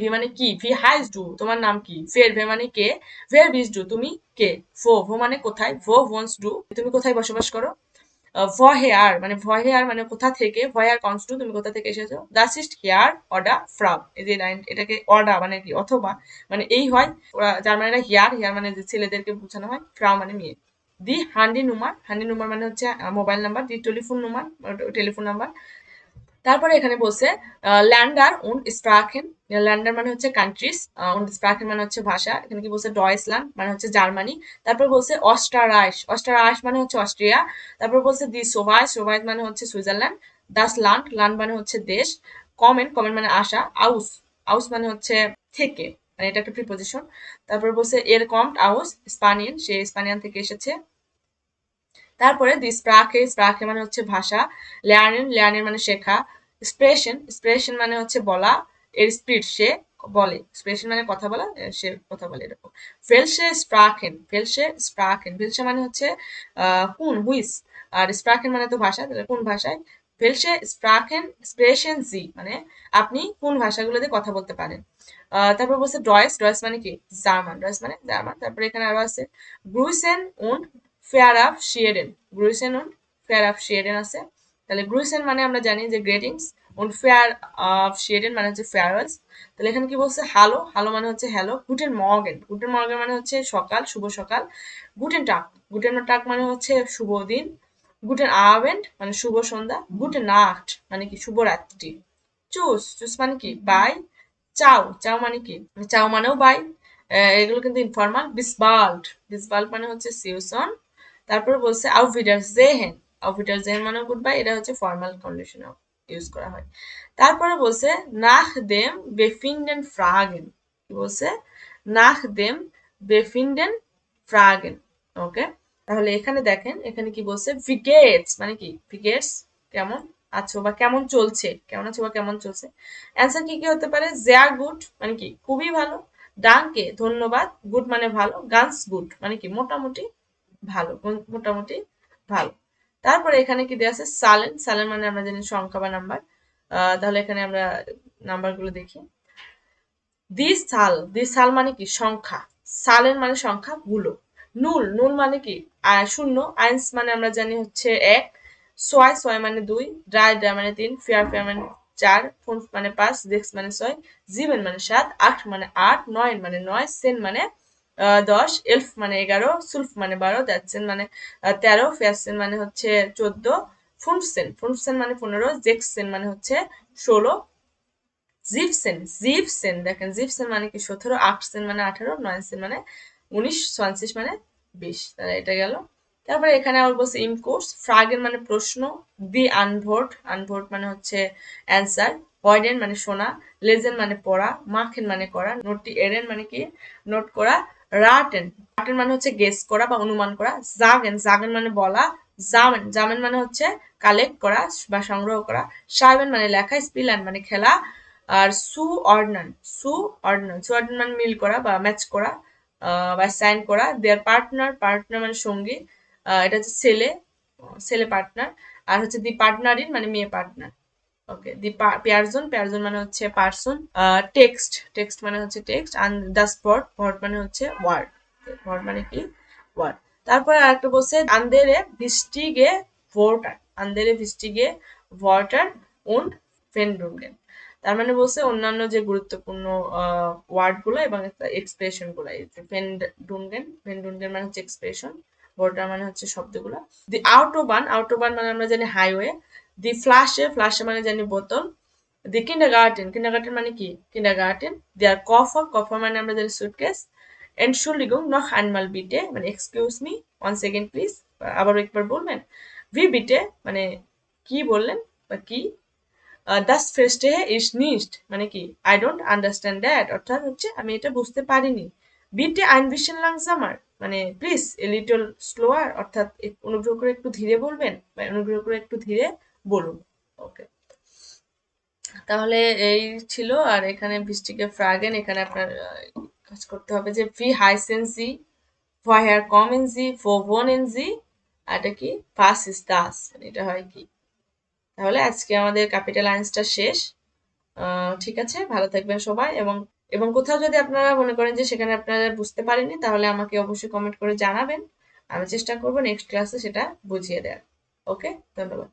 ভি মানে কি, ভি হাইজ ডু তোমার নাম কি। ভে মানে কে, ভের বিজ ডু তুমি কে। ভো মানে কোথায়, ভোন্স ডু তুমি কোথায় বসবাস করো। ভহেয়ার মানে কোথা থেকে, ভহেয়ার কমস টু তুমি কোথা থেকে এসেছো। Das east here order from, এই যে লাইন, এটাকে অর্ডার মানে কি অথবা মানে এই হয়, জার্মানিরা হিয়ার মানে যে ছেলেদেরকে বোঝানো হয়, ফ্রাম মানে মেয়ে। দি হান্ডি নুমার মানে হচ্ছে মোবাইল নাম্বার। দি টেলিফোন নাম্বার। তারপরে এখানে বলছে ল্যান্ডার উন্ড স্প্রাকেন, ল্যান্ডার মানে হচ্ছে কান্ট্রিজ, উন্ড স্প্রাকেন মানে হচ্ছে ভাষা। এখানে কি বলছে, ডয়েসল্যান্ড মানে হচ্ছে জার্মানি। তারপর বলছে অস্ট্রারাইস মানে হচ্ছে অস্ট্রিয়া। তারপর বলছে দি সোভাইস মানে হচ্ছে সুইজারল্যান্ড। দাস লান্ড মানে হচ্ছে দেশ। কমেন্ট মানে আশা। আউস মানে হচ্ছে থেকে, মানে এটা একটা প্রিপোজিশন। তারপর বলছে এর কমট আউস স্পানিয়ান, সে স্পানিয়ান থেকে এসেছে। তারপরে দি স্প্রাকে মানে হচ্ছে ভাষা। লেয়ার্নেন মানে শেখা। স্প্রেশন মানে হচ্ছে বলা, এর স্পিড সে বলে, স্প্রেশন মানে কথা বলা, সে কথা বলে এরকম। ফেলসে ফেলসে মানে হচ্ছে কোন, হুইস, আর স্প্রাকেন মানে তো ভাষা, তাহলে কোন ভাষায়। ফেলসে স্প্রেশন জি মানে আপনি কোন ভাষাগুলোতে কথা বলতে পারেন। তারপর বলছে ডয়েস মানে কি, জার্মান, তারপরে এখানে আরো আছে গ্রুইসেন উন্ড ফেয়ার অফ শিয়েডেন আছে। তাহলে গ্রুইসেন মানে আমরা জানি যে গ্রেটিংস, উন্ড ফেয়ার অফ শিয়েডেন মানে হচ্ছে ফেয়ারওয়েলস। তাহলে এখানে কি বলছে, হ্যালো মানে হচ্ছে হ্যালো। গুটেন মর্গেন মানে হচ্ছে সকাল, শুভ সকাল। গুটেন টাক মানে হচ্ছে শুভ দিন। গুটেন আবেন্ড মানে শুভ সন্ধ্যা। গুটেন নাক্ট মানে কি, শুভরাত্রি। চুস মানে কি, বাই। চাও মানে কি, চাও মানেও বাই। এগুলো কিন্তু ইনফর্মাল। বিসবাল্ট মানে হচ্ছে সিউসন। তারপর বলছে auf Wiedersehen, auf Wiedersehen মানে গুড বাই, এটা হচ্ছে ফর্মাল কন্ডিশনে ইউজ করা হয়। তারপরে বলছে nach dem Befinden fragen, কি বলছে nach dem Befinden fragen, ওকে। তাহলে এখানে দেখেন এখানে কি বলছে wie geht's মানে কি wie geht's কেমন আছো বা কেমন চলছে, কেমন আছো বা কেমন চলছে। অ্যানসার কি কি হতে পারে sehr gut মানে কি খুবই ভালো, danke ধন্যবাদ, গুড মানে ভালো, ganz gut মানে কি মোটামুটি ভালো, মোটামুটি ভালো। তারপরে এখানে কি দেওয়া আছে সালেন, সালেন মানে আমরা জানি সংখ্যা বা নাম্বার। তাহলে এখানে আমরা নাম্বারগুলো দেখি। দি সাল মানে কি সংখ্যা, সালেন মানে সংখ্যা গুলো, নুল নুল মানে কি শূন্য, আইন্স মানে আমরা জানি হচ্ছে এক, ছয় ছয় মানে দুই, ড্রাই ড্রাই মানে তিন, ফেয়ার ফেয়ার মানে চার, ফুনফ মানে পাঁচ, সিক্স মানে ছয়, জিবেন মানে সাত, আট মানে আট, নয় মানে নয়, সেন মানে 10, এলফ মানে 11, সুলফ মানে 12, দ্যাটসেন মানে 13, ফেয়ারসেন মানে হচ্ছে 14, ফুনফসেন মানে 15, জেক্সেন মানে হচ্ছে 16, জিভসেন দেখেন জিভসেন মানে কি 17, আটসেন মানে 18, নয়সেন মানে 19, 20 মানে 20। তাহলে এটা গেল। তারপরে এখানে আবার বলছে ইন কোর্স, ফ্রাগেন মানে প্রশ্ন, দি আনভোট মানে হচ্ছে অ্যান্সার, হয়ডেন মানে শোনা, লেজেন মানে পড়া, মাখেন মানে করা, নোটটি এরেন মানে কি নোট করা, রাটেন মানে হচ্ছে গেস করা বা অনুমান করা, জাগেন মানে বলা, জামেন মানে হচ্ছে কালেক্ট করা বা সংগ্রহ করা, সাইবেন মানে লেখা, স্পিল্যান্ড মানে খেলা, আর সু অর্ডনান মানে মিল করা বা ম্যাচ করা বা সাইন করা, দেয়ার পার্টনার মানে সঙ্গী, এটা হচ্ছে ছেলে পার্টনার, আর হচ্ছে দি পার্টনারিন মানে মেয়ে পার্টনার, ওকে। দি পেয়ারজন মানে হচ্ছে পার্সন, টেক্সট মানে হচ্ছে টেক্সট, আর দা স্পট মানে হচ্ছে ওয়ার্ড মানে কি ওয়ার্ড। তারপরে আরেকটা বলছে আন্দেরে ভিস্টিগে ভোর্টার und Wendungen, তার মানে বলছে অন্যান্য যে গুরুত্বপূর্ণ ওয়ার্ড গুলো এবং এক্সপ্রেশন গুলো, ভেন্ডুনগেন মানে হচ্ছে এক্সপ্রেশন, ভোর্টার মানে হচ্ছে শব্দগুলো। দি আউটোবান মানে আমরা জানি হাইওয়ে, দি ফ্লাশে মানে জানি বোতল, দি কিন্ডারগার্টেন মানে কি কিন্ডারগার্টেন, দেয়ার কফার মানে আমরা জানি suitcase, Entschuldigung noch einmal bitte মানে excuse me, one second please আবার একবার বলবেন, ভি বিটে মানে কি বললেন বা কি, das verstehe ich nicht মানে কি I don't understand that অর্থাৎ হচ্ছে আমি এটা বুঝতে পারিনি, bitte ein bisschen langsamer মানে প্লিজ a little slower অর্থাৎ অনুগ্রহ করে একটু ধীরে বলবেন বা অনুগ্রহ করে একটু ধীরে বলুন, ওকে। তাহলে এই ছিল। আর এখানে ভিস্টিকে ফ্রাগেন, এখানে আপনার কাজ করতে হবে যে ভি হাইসেন জি, woher kommen Sie, wo wohnen Sie, এটা কি was ist das এটা হয় কি। তাহলে আজকে আমাদের ক্যাপিটাল আইন্সটা শেষ। ঠিক আছে, ভালো থাকবেন সবাই। এবং কোথাও যদি আপনারা মনে করেন যে সেখানে আপনারা বুঝতে পারেননি তাহলে আমাকে অবশ্যই কমেন্ট করে জানাবেন, আমি চেষ্টা করবো নেক্সট ক্লাসে সেটা বুঝিয়ে দেওয়ার। ওকে, ধন্যবাদ।